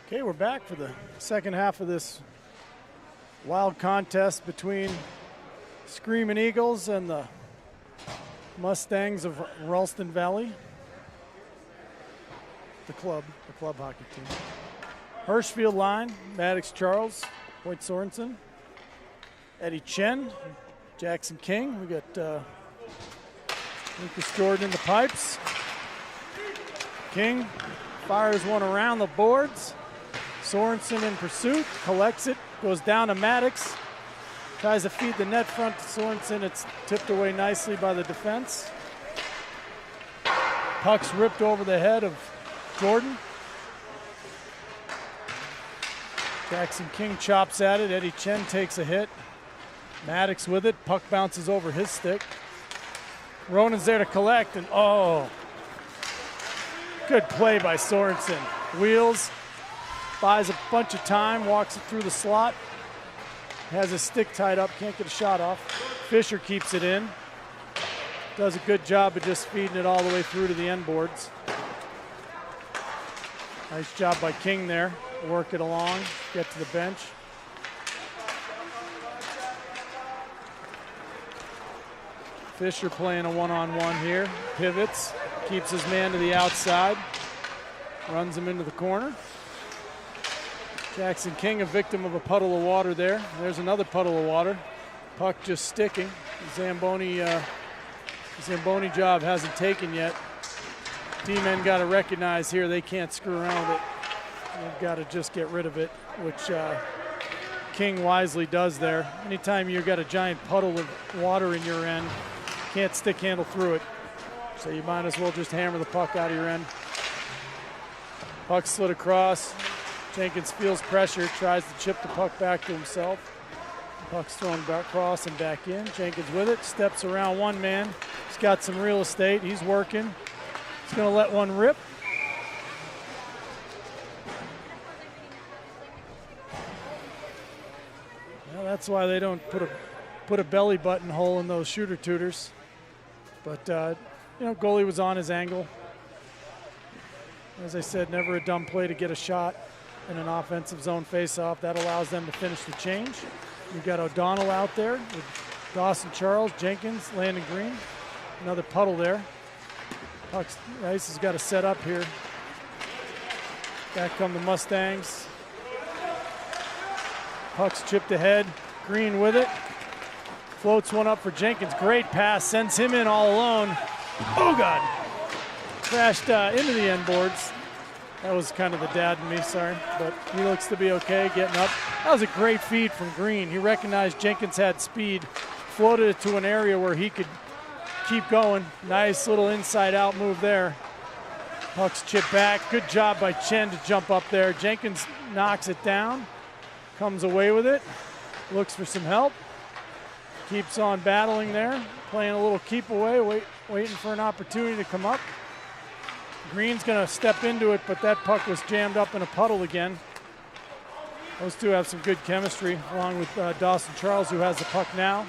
Okay, we're back for the second half of this wild contest between Screaming Eagles and the Mustangs of Ralston Valley. The club hockey team. Hirschfield line, Maddox Charles, Hoyt Sorensen, Eddie Chen, Jackson King. We got Lucas Jordan in the pipes. King fires one around the boards. Sorensen in pursuit, collects it, goes down to Maddox. Tries to feed the net front to Sorensen. It's tipped away nicely by the defense. Puck's ripped over the head of Jordan. Jackson King chops at it. Eddie Chen takes a hit. Maddox with it. Puck bounces over his stick. Ronan's there to collect, and oh, good play by Sorensen. Wheels, buys a bunch of time, walks it through the slot. Has his stick tied up, can't get a shot off. Fisher keeps it in. Does a good job of just feeding it all the way through to the end boards. Nice job by King there. Work it along, get to the bench. Fisher playing a one-on-one here. Pivots, keeps his man to the outside. Runs him into the corner. Jackson King, a victim of a puddle of water there. There's another puddle of water. Puck just sticking. The Zamboni job hasn't taken yet. D-men got to recognize here they can't screw around with it. They've got to just get rid of it, which King wisely does there. Anytime you've got a giant puddle of water in your end, can't stick handle through it. So you might as well just hammer the puck out of your end. Puck slid across. Jenkins feels pressure, tries to chip the puck back to himself. Puck's thrown back across and back in. Jenkins with it, steps around one man. He's got some real estate, he's working. He's gonna let one rip. Well, that's why they don't put a belly button hole in those shooter tutors. But goalie was on his angle. As I said, never a dumb play to get a shot in an offensive zone faceoff. That allows them to finish the change. We've got O'Donnell out there with Dawson Charles, Jenkins, Landon Green. Another puddle there. Puck's Rice has got to set up here. Back come the Mustangs. Puck's chipped ahead. Green with it. Floats one up for Jenkins. Great pass. Sends him in all alone. Oh, God. Crashed into the end boards. That was kind of the dad in me, sorry. But he looks to be okay, getting up. That was a great feed from Green. He recognized Jenkins had speed. Floated it to an area where he could keep going. Nice little inside-out move there. Puck's chipped back. Good job by Chen to jump up there. Jenkins knocks it down. Comes away with it. Looks for some help. Keeps on battling there. Playing a little keep away, waiting for an opportunity to come up. Green's going to step into it, but that puck was jammed up in a puddle again. Those two have some good chemistry, along with Dawson Charles, who has the puck now.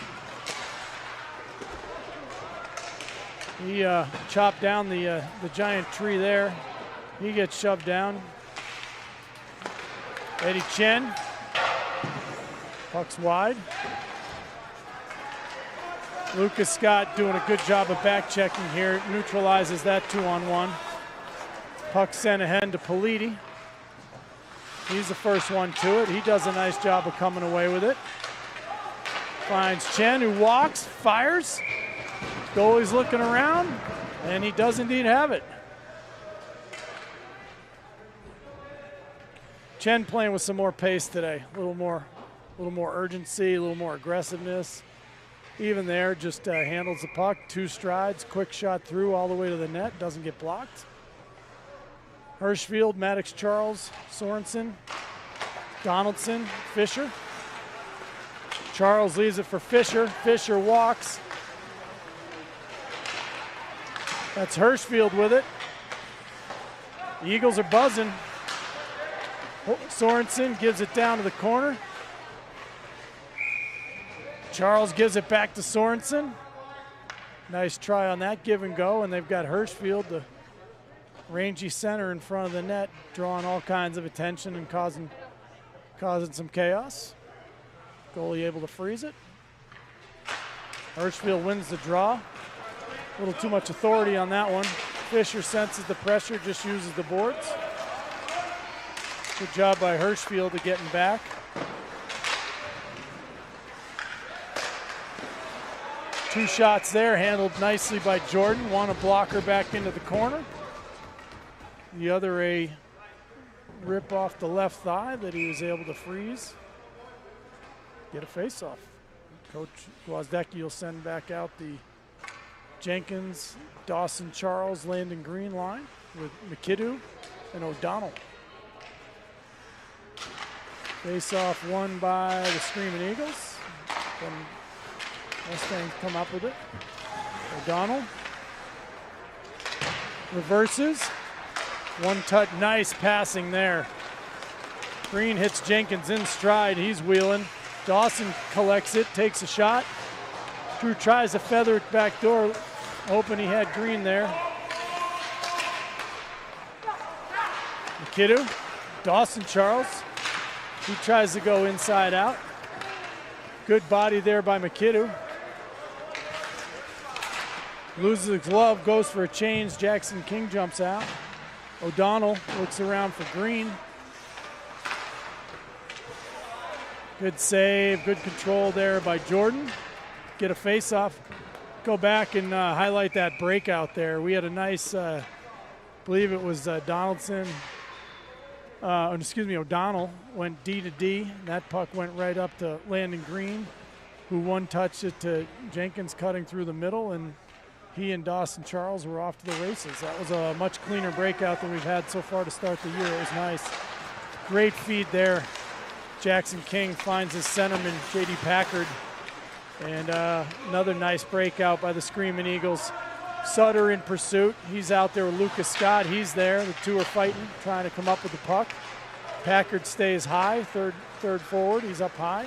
He chopped down the giant tree there. He gets shoved down. Eddie Chen. Puck's wide. Lucas Scott doing a good job of back checking here. Neutralizes that 2-on-1. Puck sent ahead to Politi. He's the first one to it. He does a nice job of coming away with it. Finds Chen, who walks, fires. Goalie's looking around, and he does indeed have it. Chen playing with some more pace today. A little more urgency, a little more aggressiveness. Even there, just handles the puck, 2 strides, quick shot through all the way to the net, doesn't get blocked. Hirschfield, Maddox Charles, Sorensen, Donaldson, Fisher. Charles leaves it for Fisher. Fisher walks. That's Hirschfield with it. The Eagles are buzzing. Sorensen gives it down to the corner. Charles gives it back to Sorensen. Nice try on that give and go, and they've got Hirschfield, the rangy center in front of the net, drawing all kinds of attention and causing some chaos. Goalie able to freeze it. Hirschfield wins the draw. A little too much authority on that one. Fisher senses the pressure, just uses the boards. Good job by Hirschfield to getting back. Two shots there, handled nicely by Jordan. One a blocker back into the corner. The other a rip off the left thigh that he was able to freeze. Get a face-off. Coach Gwozdecki will send back out the Jenkins, Dawson Charles, Landon Green line with Mackinnon and O'Donnell. Face-off won by the Screaming Eagles. Then Mustangs come up with it. O'Donnell reverses. One touch, nice passing there. Green hits Jenkins in stride, he's wheeling. Dawson collects it, takes a shot. Drew tries to feather it back door, hoping he had Green there. Mackinnon, Dawson Charles. He tries to go inside out. Good body there by Mackinnon. Loses a glove, goes for a change. Jackson King jumps out. O'Donnell looks around for Green. Good save, good control there by Jordan. Get a face-off. Go back and highlight that breakout there. We had a nice, I believe it was Donaldson, O'Donnell went D to D. That puck went right up to Landon Green, who one-touched it to Jenkins cutting through the middle, and he and Dawson Charles were off to the races. That was a much cleaner breakout than we've had so far to start the year. It was nice. Great feed there. Jackson King finds his centerman, J.D. Packard. And another nice breakout by the Screaming Eagles. Sutter in pursuit. He's out there with Lucas Scott. He's there. The two are fighting, trying to come up with the puck. Packard stays high, third forward. He's up high.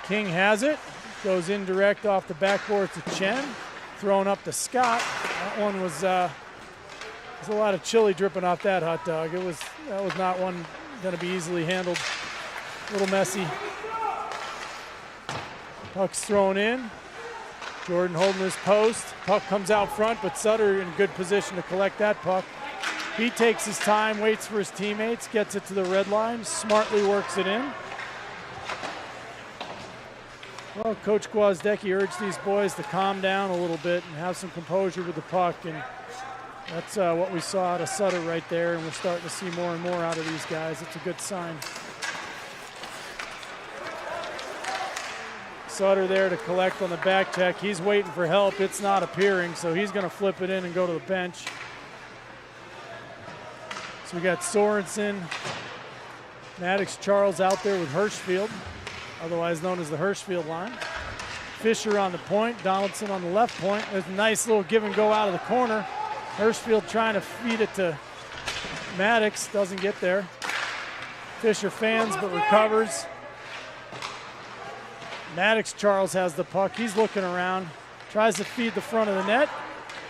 King has it. Goes indirect off the backboard to Chen. Thrown up to Scott. That one was there's a lot of chili dripping off that hot dog. That was not one going to be easily handled. A little messy. Puck's thrown in. Jordan holding his post. Puck comes out front, but Sutter in good position to collect that puck. He takes his time, waits for his teammates, gets it to the red line, smartly works it in. Well, Coach Gwozdecki urged these boys to calm down a little bit and have some composure with the puck, and that's what we saw out of Sutter right there, and we're starting to see more and more out of these guys. It's a good sign. Sutter there to collect on the back check. He's waiting for help. It's not appearing, so he's going to flip it in and go to the bench. So we got Sorensen, Maddox Charles out there with Hirschfield, otherwise known as the Hirschfield line. Fisher on the point, Donaldson on the left point. There's a nice little give and go out of the corner. Hirschfield trying to feed it to Maddox, doesn't get there. Fisher fans but recovers. Maddox Charles has the puck. He's looking around, tries to feed the front of the net,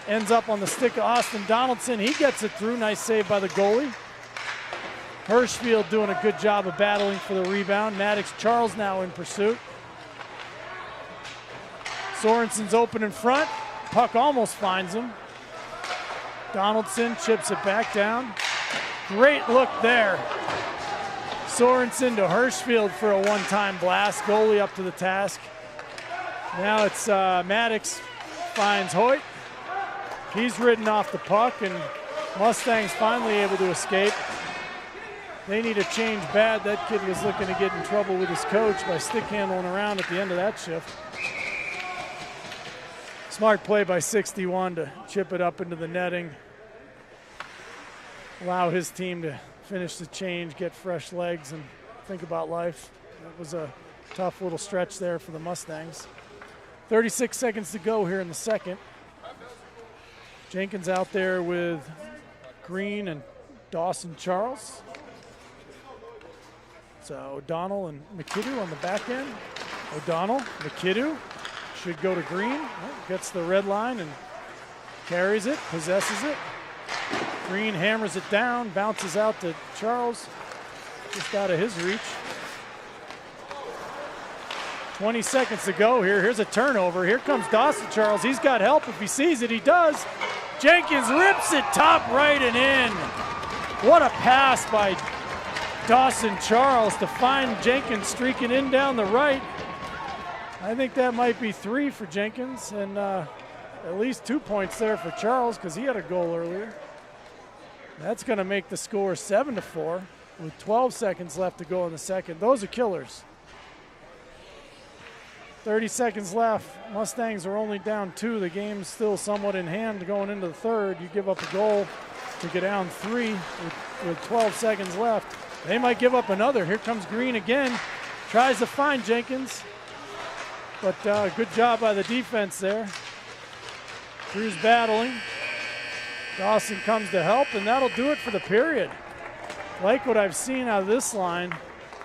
ends up on the stick of Austin Donaldson. He gets it through. Nice save by the goalie. Hirschfield doing a good job of battling for the rebound. Maddox Charles now in pursuit. Sorensen's open in front. Puck almost finds him. Donaldson chips it back down. Great look there. Sorensen to Hirschfield for a one-time blast. Goalie up to the task. Now it's Maddox finds Hoyt. He's ridden off the puck, and Mustangs finally able to escape. They need a change bad. That kid was looking to get in trouble with his coach by stick handling around at the end of that shift. Smart play by 61 to chip it up into the netting. Allow his team to finish the change, get fresh legs, and think about life. It was a tough little stretch there for the Mustangs. 36 seconds to go here in the second. Jenkins out there with Green and Dawson Charles. So O'Donnell and Mackinnon on the back end. O'Donnell, Mackinnon should go to Green. Well, gets the red line and Carries it, possesses it. Green hammers it down, bounces out to Charles, just out of his reach. 20 seconds to go here. Here's a turnover. Here comes Dawson Charles. He's got help. If he sees it, he does. Jenkins rips it top right and in. What a pass by Dawson Charles to find Jenkins streaking in down the right. I think that might be 3 for Jenkins, and at least 2 points there for Charles because he had a goal earlier. That's going to make the score 7-4 with 12 seconds left to go in the second. Those are killers. 30 seconds left. Mustangs are only down 2. The game's still somewhat in hand going into the third. You give up a goal to get down 3 with 12 seconds left. They might give up another. Here comes Green again. Tries to find Jenkins. But good job by the defense there. Drew's battling. Dawson comes to help, and that'll do it for the period. Like what I've seen out of this line,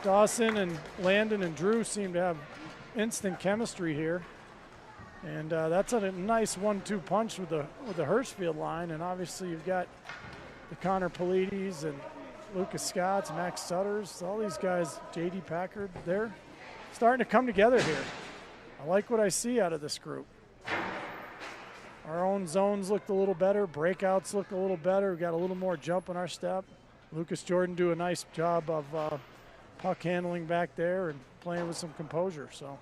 Dawson and Landon and Drew seem to have instant chemistry here. And that's a nice 1-2 punch with the Hirschfield line. And obviously you've got the Connor Polides and Lucas Scotts, Max Sutters, all these guys, J.D. Packard, they're starting to come together here. I like what I see out of this group. Our own zones looked a little better. Breakouts look a little better. We got a little more jump in our step. Lucas Jordan do a nice job of puck handling back there and playing with some composure. So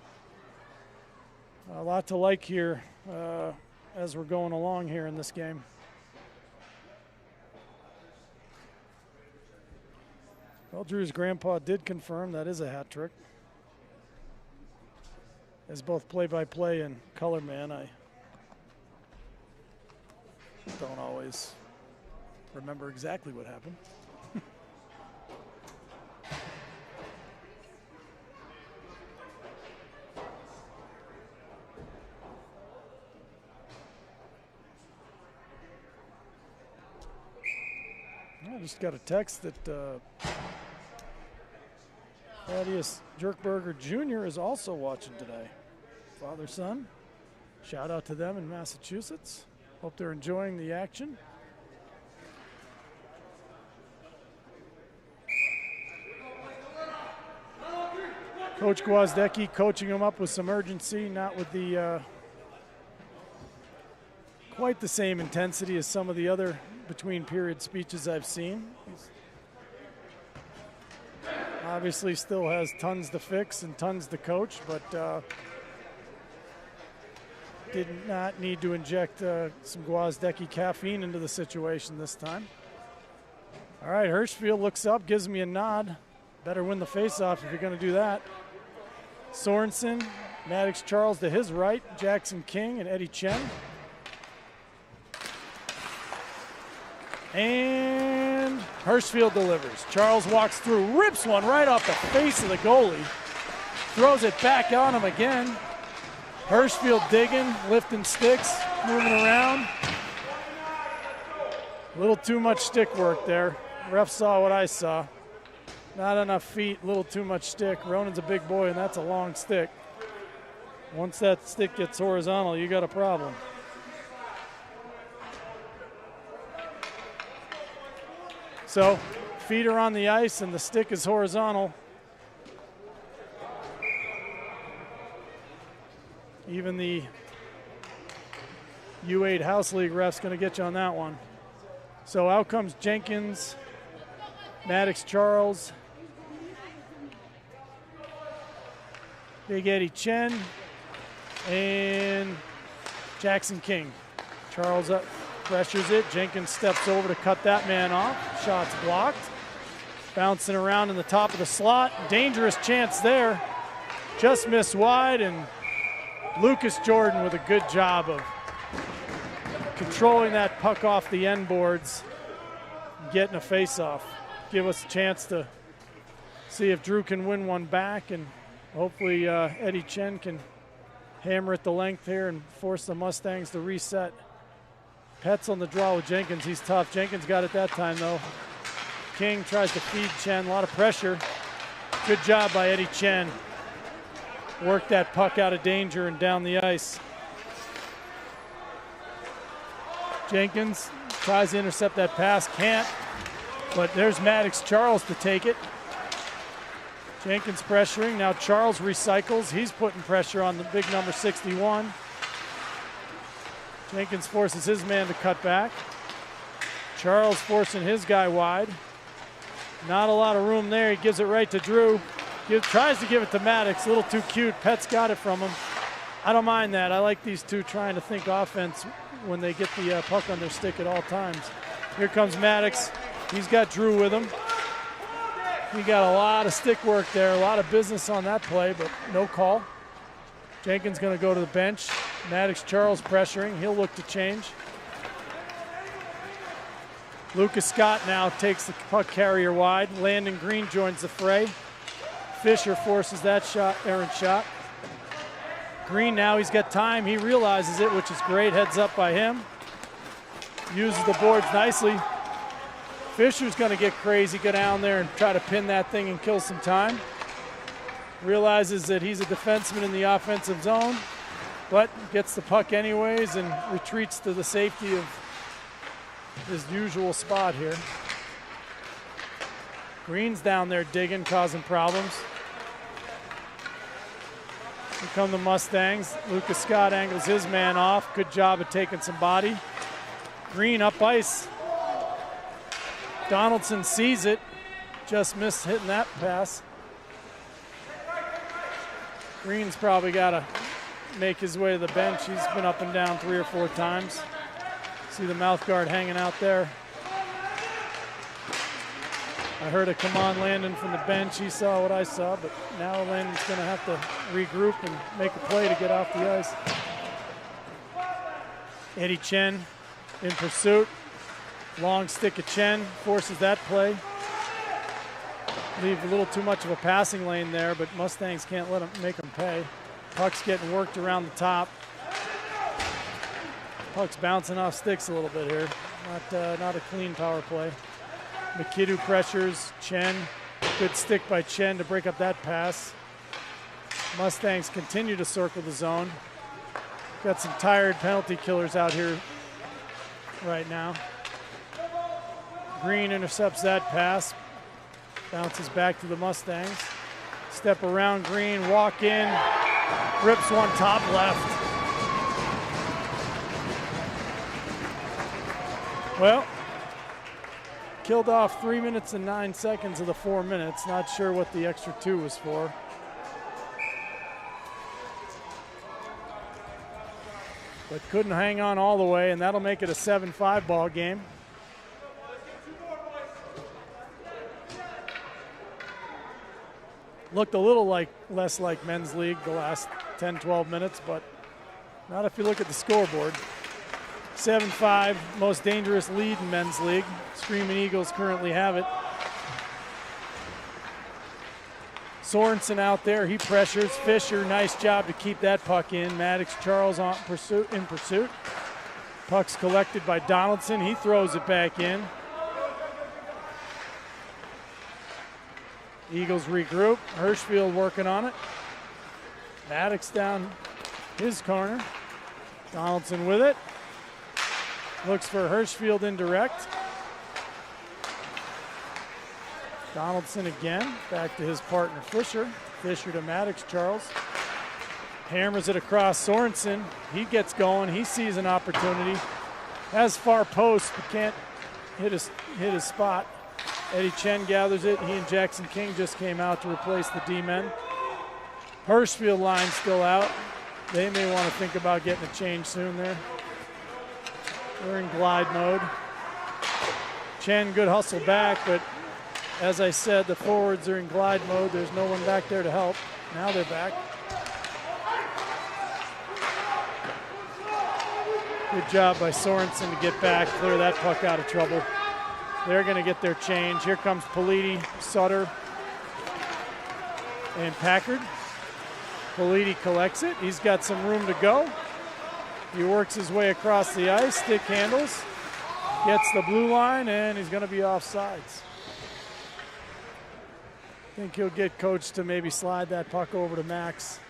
a lot to like here as we're going along here in this game. Well, Drew's grandpa did confirm that is a hat trick. As both play-by-play and color man, I don't always remember exactly what happened. I just got a text that Thaddeus Jerkberger Jr. is also watching today. Father-son. Shout out to them in Massachusetts. Hope they're enjoying the action. Coach Gwozdecki coaching him up with some urgency, not with the quite the same intensity as some of the other between period speeches I've seen. He's obviously still has tons to fix and tons to coach, but did not need to inject some Gwozdecki caffeine into the situation this time. All right, Hirschfield looks up, gives me a nod. Better win the faceoff if you're going to do that. Sorensen, Maddox Charles to his right, Jackson King and Eddie Chen. And Hirschfield delivers. Charles walks through, rips one right off the face of the goalie. Throws it back on him again. Hirschfield digging, lifting sticks, moving around. A little too much stick work there. Ref saw what I saw. Not enough feet, a little too much stick. Ronan's a big boy, and that's a long stick. Once that stick gets horizontal, you got a problem. So, feet are on the ice, and the stick is horizontal. Even the U8 House League ref's going to get you on that one. So out comes Jenkins, Maddox Charles, Big Eddie Chen, and Jackson King. Charles up, pressures it. Jenkins steps over to cut that man off. Shot's blocked. Bouncing around in the top of the slot. Dangerous chance there. Just missed wide, and Lucas Jordan with a good job of controlling that puck off the end boards and getting a face-off. Give us a chance to see if Drew can win one back, and hopefully Eddie Chen can hammer at the length here and force the Mustangs to reset. Pet's on the draw with Jenkins. He's tough. Jenkins got it that time, though. King tries to feed Chen. A lot of pressure. Good job by Eddie Chen. Work that puck out of danger and down the ice. Jenkins tries to intercept that pass, can't. But there's Maddox Charles to take it. Jenkins pressuring, now Charles recycles. He's putting pressure on the big number 61. Jenkins forces his man to cut back. Charles forcing his guy wide. Not a lot of room there. He gives it right to Drew. Tries to give it to Maddox. A little too cute. Pet's got it from him. I don't mind that. I like these two trying to think offense when they get the puck on their stick at all times. Here comes Maddox. He's got Drew with him. He got a lot of stick work there, a lot of business on that play, but no call. Jenkins going to go to the bench. Maddox Charles pressuring. He'll look to change. Lucas Scott now takes the puck carrier wide. Landon Green joins the fray. Fisher forces that shot, errant shot. Green now, he's got time. He realizes it, which is great. Heads up by him. Uses the boards nicely. Fisher's going to get crazy, go down there and try to pin that thing and kill some time. Realizes that he's a defenseman in the offensive zone, but gets the puck anyways and retreats to the safety of his usual spot here. Green's down there digging, causing problems. Here come the Mustangs. Lucas Scott angles his man off. Good job of taking some body. Green up ice. Donaldson sees it, just missed hitting that pass. Green's probably got to make his way to the bench. He's been up and down 3 or 4 times. See the mouth guard hanging out there. I heard a come on Landon from the bench. He saw what I saw, but now Landon's going to have to regroup and make a play to get off the ice. Eddie Chen in pursuit. Long stick of Chen, forces that play. Leave a little too much of a passing lane there, but Mustangs can't let him make them pay. Puck's getting worked around the top. Puck's bouncing off sticks a little bit here. Not a clean power play. Mackinnon pressures Chen. Good stick by Chen to break up that pass. Mustangs continue to circle the zone. Got some tired penalty killers out here right now. Green intercepts that pass, bounces back to the Mustangs. Step around Green, walk in, rips one top left. Well, killed off 3 minutes and 9 seconds of the 4 minutes. Not sure what the extra 2 was for. But couldn't hang on all the way, and that'll make it a 7-5 ball game. Looked a little less like men's league the last 10, 12 minutes, but not if you look at the scoreboard. 7-5, most dangerous lead in men's league. Screaming Eagles currently have it. Sorensen out there, he pressures. Fisher, nice job to keep that puck in. Maddox Charles in pursuit. Puck's collected by Donaldson, he throws it back in. Eagles regroup. Hirschfield working on it. Maddox down his corner. Donaldson with it. Looks for Hirschfield indirect. Donaldson again. Back to his partner Fisher. Fisher to Maddox Charles. Hammers it across Sorensen. He gets going. He sees an opportunity. Has far post, but can't hit his spot. Eddie Chen gathers it. He and Jackson King just came out to replace the D-men. Hirschfield line still out. They may want to think about getting a change soon there. We're in glide mode. Chen, good hustle back, but as I said, the forwards are in glide mode. There's no one back there to help. Now they're back. Good job by Sorensen to get back, clear that puck out of trouble. They're going to get their change. Here comes Politi, Sutter, and Packard. Politi collects it. He's got some room to go. He works his way across the ice, stick handles, gets the blue line, and he's going to be offsides. I think he'll get coached to maybe slide that puck over to Max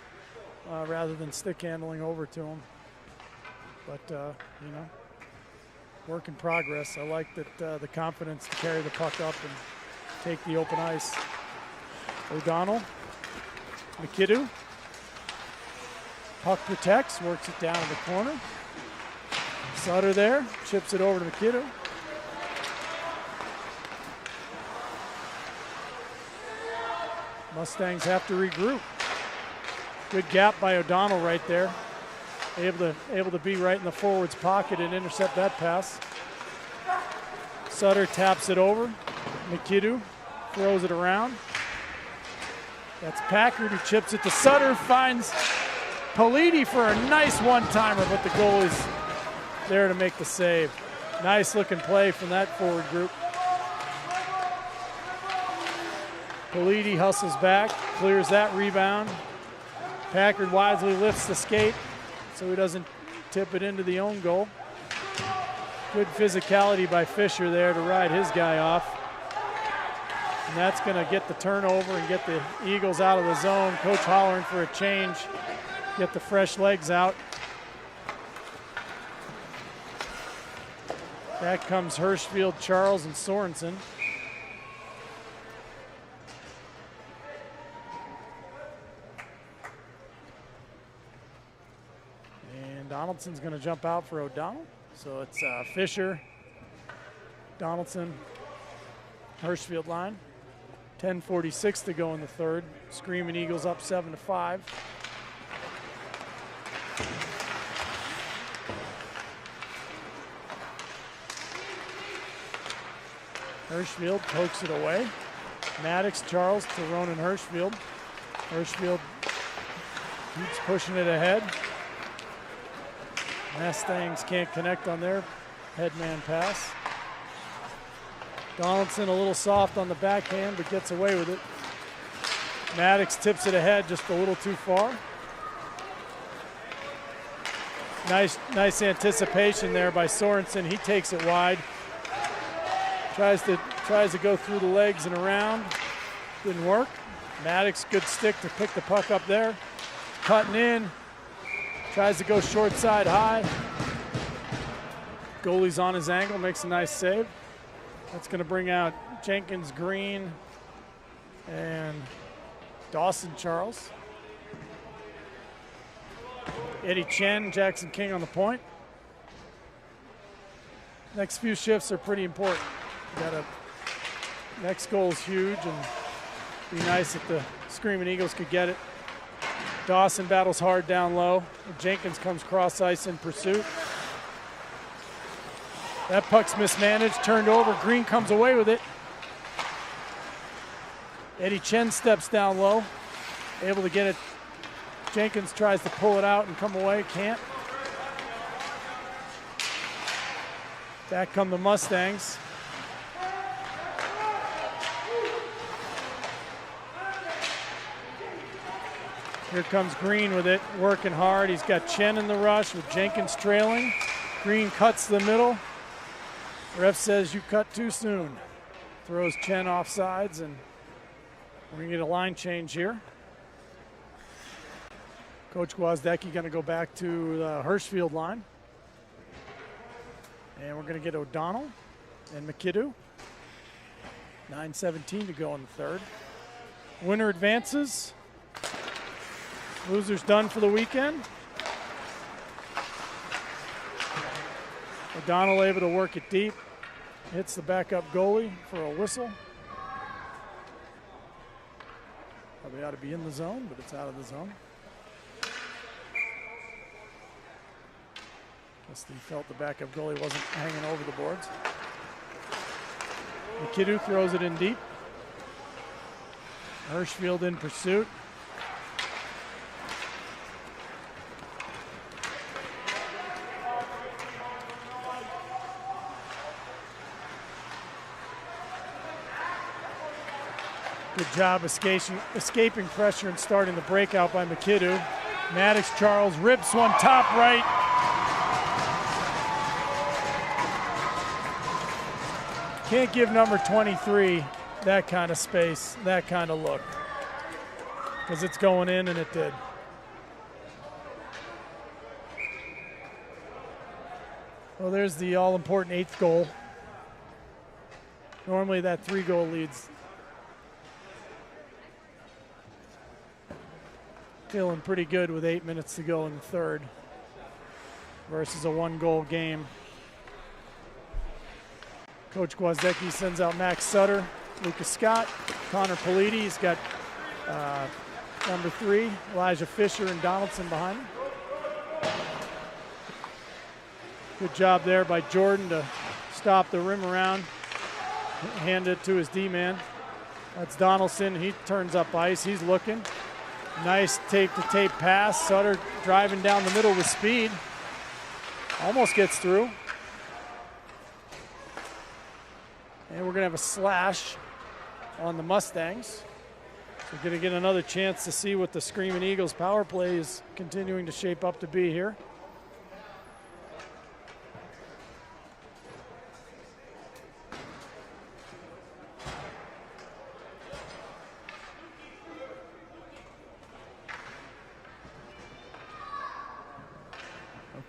rather than stick handling over to him. But, work in progress. I like that the confidence to carry the puck up and take the open ice. O'Donnell, Mackinnon. Puck protects, works it down in the corner. Sutter there, chips it over to Mackinnon. Mustangs have to regroup. Good gap by O'Donnell right there. Able to be right in the forward's pocket and intercept that pass. Sutter taps it over. Mackinnon throws it around. That's Packard who chips it to Sutter, finds Politi for a nice one-timer, but the goalie's there to make the save. Nice looking play from that forward group. Politi hustles back, clears that rebound. Packard wisely lifts the skate so he doesn't tip it into the own goal. Good physicality by Fisher there to ride his guy off. And that's going to get the turnover and get the Eagles out of the zone. Coach hollering for a change, get the fresh legs out. Back comes Hirschfield, Charles, and Sorensen. And Donaldson's going to jump out for O'Donnell. So it's Fisher, Donaldson, Hirschfield line. 10:46 to go in the third. Screaming Eagles up 7-5. Hirschfield pokes it away. Maddox, Charles to Ronan Hirschfield. Hirschfield keeps pushing it ahead. Mustangs can't connect on their headman pass. Donaldson a little soft on the backhand, but gets away with it. Maddox tips it ahead just a little too far. Nice anticipation there by Sorensen. He takes it wide. Tries to go through the legs and around. Didn't work. Maddox, good stick to pick the puck up there. Cutting in. Tries to go short side high. Goalie's on his angle, makes a nice save. That's going to bring out Jenkins, Green, and Dawson Charles. Eddie Chen, Jackson King on the point. Next few shifts are pretty important. Next goal is huge, and be nice if the Screaming Eagles could get it. Dawson battles hard down low. Jenkins comes cross ice in pursuit. That puck's mismanaged, turned over. Green comes away with it. Eddie Chen steps down low, able to get it. Jenkins tries to pull it out and come away, can't. Back come the Mustangs. Here comes Green with it, working hard. He's got Chen in the rush with Jenkins trailing. Green cuts the middle. Ref says you cut too soon. Throws Chen off sides, and we're going to get a line change here. Coach Gwozdecki going to go back to the Hirschfield line. And we're going to get O'Donnell and Mackinnon. 9:17 to go in the third. Winner advances. Losers done for the weekend. O'Donnell able to work it deep. Hits the backup goalie for a whistle. Probably ought to be in the zone, but it's out of the zone. Guess he felt the backup goalie wasn't hanging over the boards. Mackinnon throws it in deep. Hirschfield in pursuit. Good job escaping pressure and starting the breakout by Mackinnon. Maddox Charles rips one top right. Can't give number 23 that kind of space, that kind of look, because it's going in, and it did. Well, there's the all-important 8th goal. Normally that 3-goal lead's feeling pretty good with 8 minutes to go in the third versus a 1-goal game. Coach Gwozdecky sends out Max Sutter, Lucas Scott, Connor Politi. He's got number 3, Elijah Fisher and Donaldson behind him. Good job there by Jordan to stop the rim around, hand it to his D-man. That's Donaldson. He turns up ice. He's looking. Nice tape-to-tape pass. Sutter driving down the middle with speed. Almost gets through. And we're going to have a slash on the Mustangs. We're going to get another chance to see what the Screaming Eagles power play is continuing to shape up to be here.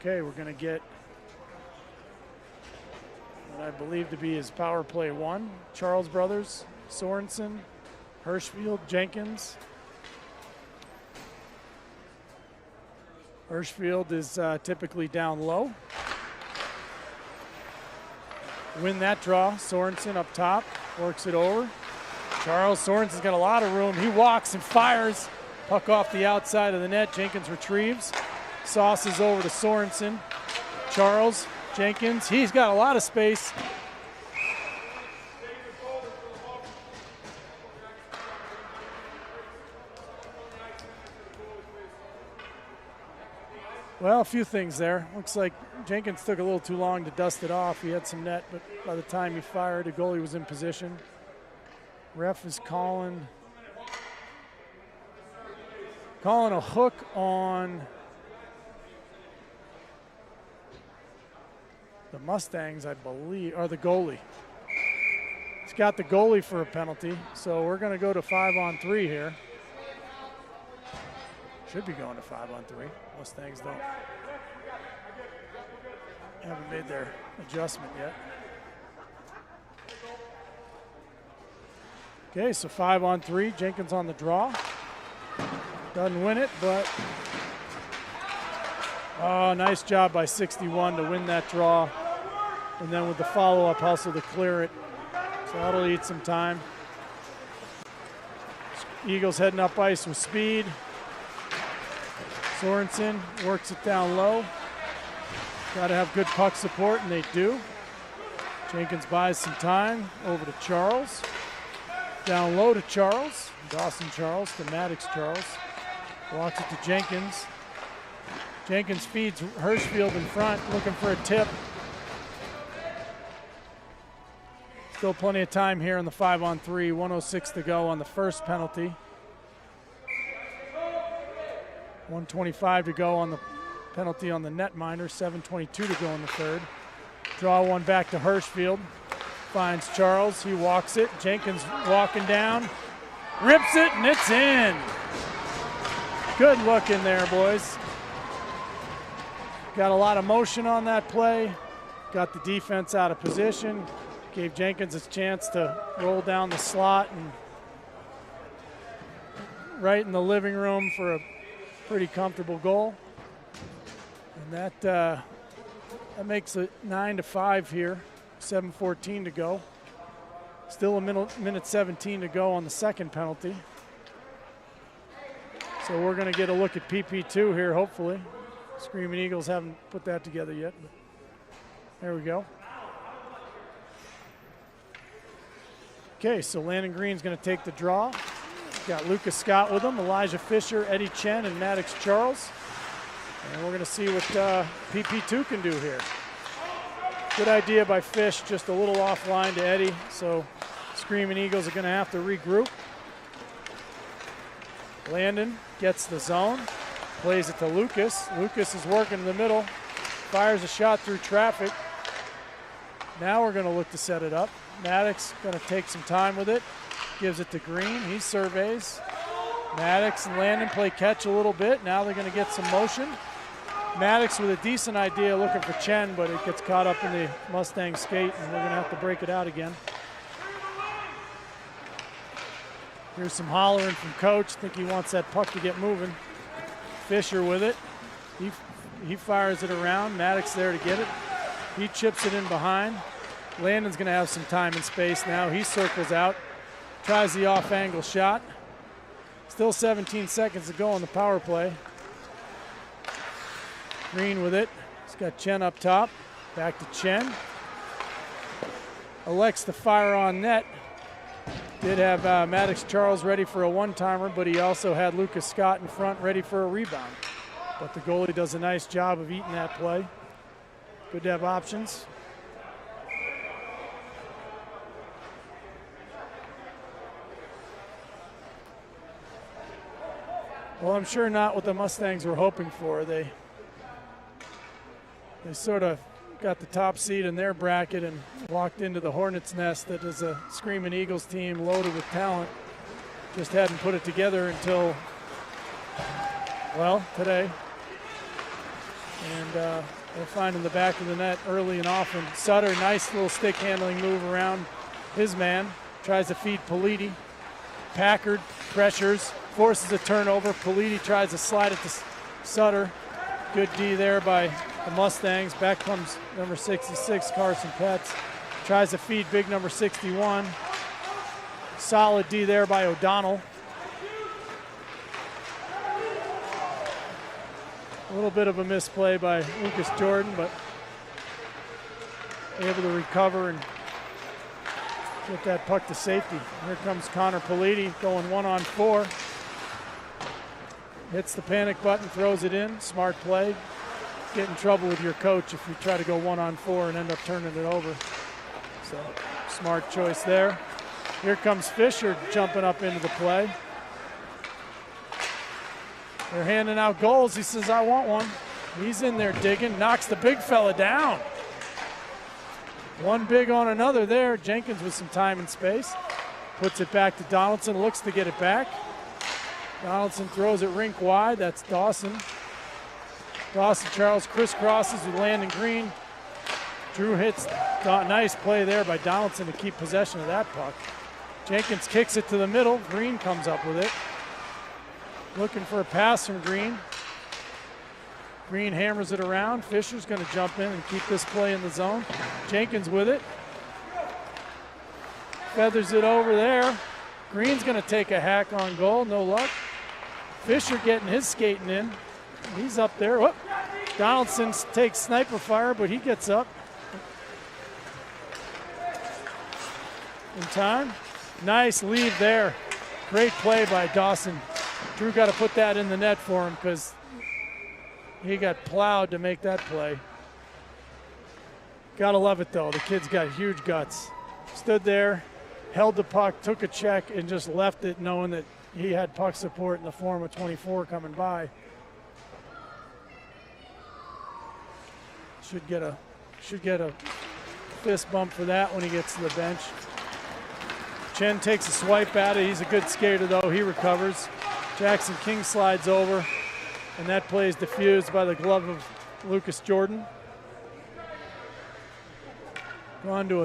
Okay, we're going to get what I believe to be his power play 1. Charles brothers, Sorensen, Hirschfield, Jenkins. Hirschfield is typically down low. Win that draw. Sorensen up top, works it over. Charles Sorensen's got a lot of room. He walks and fires. Puck off the outside of the net. Jenkins retrieves. Sauces over to Sorensen. Charles, Jenkins, he's got a lot of space. Well, a few things there. Looks like Jenkins took a little too long to dust it off. He had some net, but by the time he fired, the goalie was in position. Ref is calling a hook on the Mustangs, I believe, or the goalie. He's got the goalie for a penalty, so we're going to go to 5-on-3 here. Should be going to 5-on-3. Mustangs haven't made their adjustment yet. Okay, so 5-on-3. Jenkins on the draw. Doesn't win it, but oh, nice job by 61 to win that draw. And then with the follow-up hustle to clear it. So that'll eat some time. Eagles heading up ice with speed. Sorensen works it down low. Got to have good puck support, and they do. Jenkins buys some time over to Charles. Down low to Charles. Dawson Charles to Maddox Charles. Walks it to Jenkins. Jenkins feeds Hirschfield in front, looking for a tip. Still plenty of time here in the 5-on-3. 1:06 to go on the first penalty. 1:25 to go on the penalty on the netminder. 7:22 to go in the third. Draw one back to Hirschfield. Finds Charles. He walks it. Jenkins walking down. Rips it, and it's in. Good look in there, boys. Got a lot of motion on that play. Got the defense out of position. Gave Jenkins a chance to roll down the slot and right in the living room for a pretty comfortable goal. And that makes it 9-5 here. 7:14 to go. Still a minute 17 to go on the second penalty. So we're going to get a look at PP2 here, hopefully. Screaming Eagles haven't put that together yet, but there we go. Okay, so Landon Green's going to take the draw. Got Lucas Scott with him, Elijah Fisher, Eddie Chen, and Maddox Charles. And we're going to see what PP2 can do here. Good idea by Fish, just a little offline to Eddie, so Screaming Eagles are going to have to regroup. Landon gets the zone, plays it to Lucas. Lucas is working in the middle, fires a shot through traffic. Now we're going to look to set it up. Maddox going to take some time with it, gives it to Green. He surveys. Maddox and Landon play catch a little bit. Now they're going to get some motion. Maddox with a decent idea looking for Chen, but it gets caught up in the Mustang skate, and we're going to have to break it out again. Here's some hollering from Coach. I think he wants that puck to get moving. Fisher with it. He fires it around. Maddox there to get it. He chips it in behind. Landon's going to have some time and space now. He circles out, tries the off-angle shot. Still 17 seconds to go on the power play. Green with it. He's got Chen up top. Back to Chen. Elects to fire on net. Did have Maddox Charles ready for a one-timer, but he also had Lucas Scott in front ready for a rebound. But the goalie does a nice job of eating that play. Good to have options. Well, I'm sure not what the Mustangs were hoping for. They sort of got the top seed in their bracket and walked into the Hornets' nest that is a Screaming Eagles team loaded with talent. Just hadn't put it together until, well, today. And they're finding the back of the net early and often. Sutter, nice little stick handling move around his man. Tries to feed Politi. Packard pressures, forces a turnover. Politi tries to slide it to Sutter. Good D there by the Mustangs. Back comes number 66, Carson Petz. Tries to feed big number 61. Solid D there by O'Donnell. A little bit of a misplay by Lucas Jordan, but able to recover and get that puck to safety. Here comes Connor Politi going 1-on-4. Hits the panic button, throws it in. Smart play. Get in trouble with your coach if you try to go 1-on-4 and end up turning it over. So smart choice there. Here comes Fisher jumping up into the play. They're handing out goals. He says, I want one. He's in there digging, knocks the big fella down. One big on another there. Jenkins with some time and space. Puts it back to Donaldson, looks to get it back. Donaldson throws it rink wide. That's Dawson. Dawson Charles crisscrosses with Landon Green. Drew hits. Nice play there by Donaldson to keep possession of that puck. Jenkins kicks it to the middle. Green comes up with it. Looking for a pass from Green. Green hammers it around. Fisher's going to jump in and keep this play in the zone. Jenkins with it. Feathers it over there. Green's going to take a hack on goal. No luck. Fisher getting his skating in. He's up there. Whoop. Donaldson takes sniper fire, but he gets up in time. Nice lead there. Great play by Dawson. Drew got to put that in the net for him because he got plowed to make that play. Gotta love it though. The kid's got huge guts. Stood there, held the puck, took a check, and just left it knowing that he had puck support in the form of 24 coming by. Should get a fist bump for that when he gets to the bench. Chen takes a swipe at it. He's a good skater though. He recovers. Jackson King slides over, and that play is diffused by the glove of Lucas Jordan.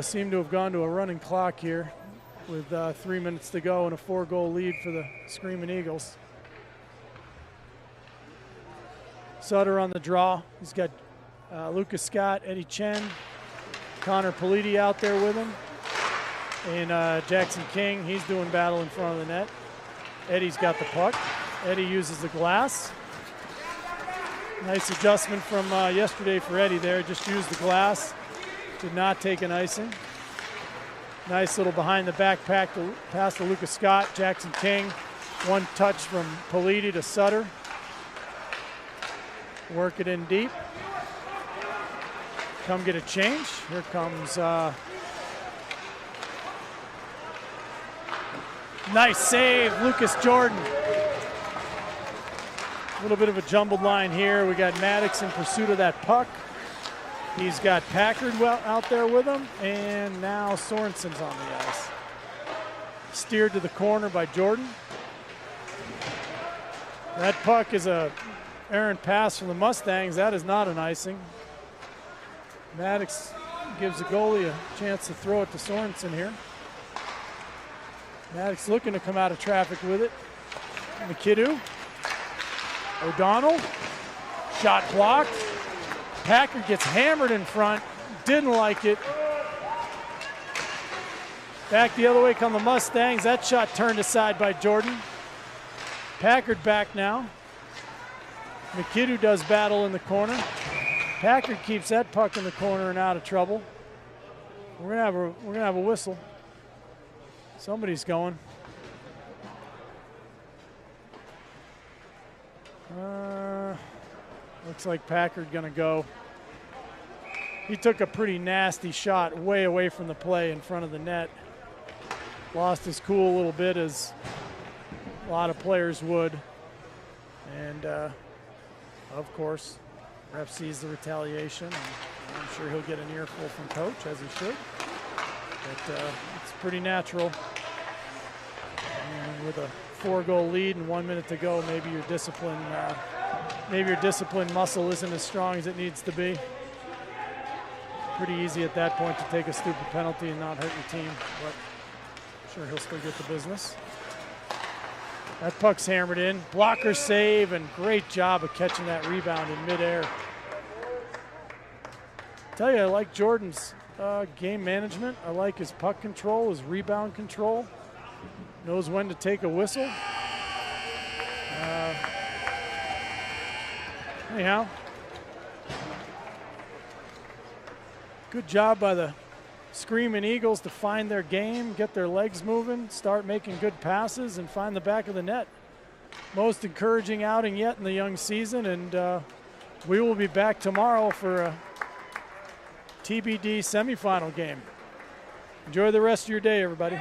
Seem to have gone to a running clock here with 3 minutes to go and a 4-goal lead for the Screaming Eagles. Sutter on the draw. He's got Lucas Scott, Eddie Chen, Connor Politi out there with him, and Jackson King. He's doing battle in front of the net. Eddie's got the puck. Eddie uses the glass. Nice adjustment from yesterday for Eddie there. Just used the glass. Did not take an icing. Nice little behind the back pass to Lucas Scott. Jackson King. One touch from Politi to Sutter. Work it in deep. Come get a change. Here comes nice save, Lucas Jordan. A little bit of a jumbled line here. We got Maddox in pursuit of that puck. He's got Packard out there with him, and now Sorensen's on the ice. Steered to the corner by Jordan. That puck is a errant pass from the Mustangs. That is not an icing. Maddox gives the goalie a chance to throw it to Sorensen here. Maddox looking to come out of traffic with it. Mackinnon. O'Donnell. Shot blocked. Packard gets hammered in front. Didn't like it. Back the other way come the Mustangs. That shot turned aside by Jordan. Packard back now. Mackinnon does battle in the corner. Packard keeps that puck in the corner and out of trouble. We're gonna have a whistle. Somebody's going. Looks like Packard gonna go. He took a pretty nasty shot way away from the play in front of the net. Lost his cool a little bit, as a lot of players would. And of course, ref sees the retaliation, and I'm sure he'll get an earful from coach, as he should. But it's pretty natural. And with a 4-goal lead and 1 minute to go, maybe your discipline muscle isn't as strong as it needs to be. Pretty easy at that point to take a stupid penalty and not hurt your team, but I'm sure he'll still get the business. That puck's hammered in. Blocker save, and great job of catching that rebound in midair. Tell you, I like Jordan's game management. I like his puck control, his rebound control. Knows when to take a whistle. Anyhow, good job by the Screaming Eagles to find their game, get their legs moving, start making good passes, and find the back of the net. Most encouraging outing yet in the young season, and we will be back tomorrow for a TBD semifinal game. Enjoy the rest of your day, everybody.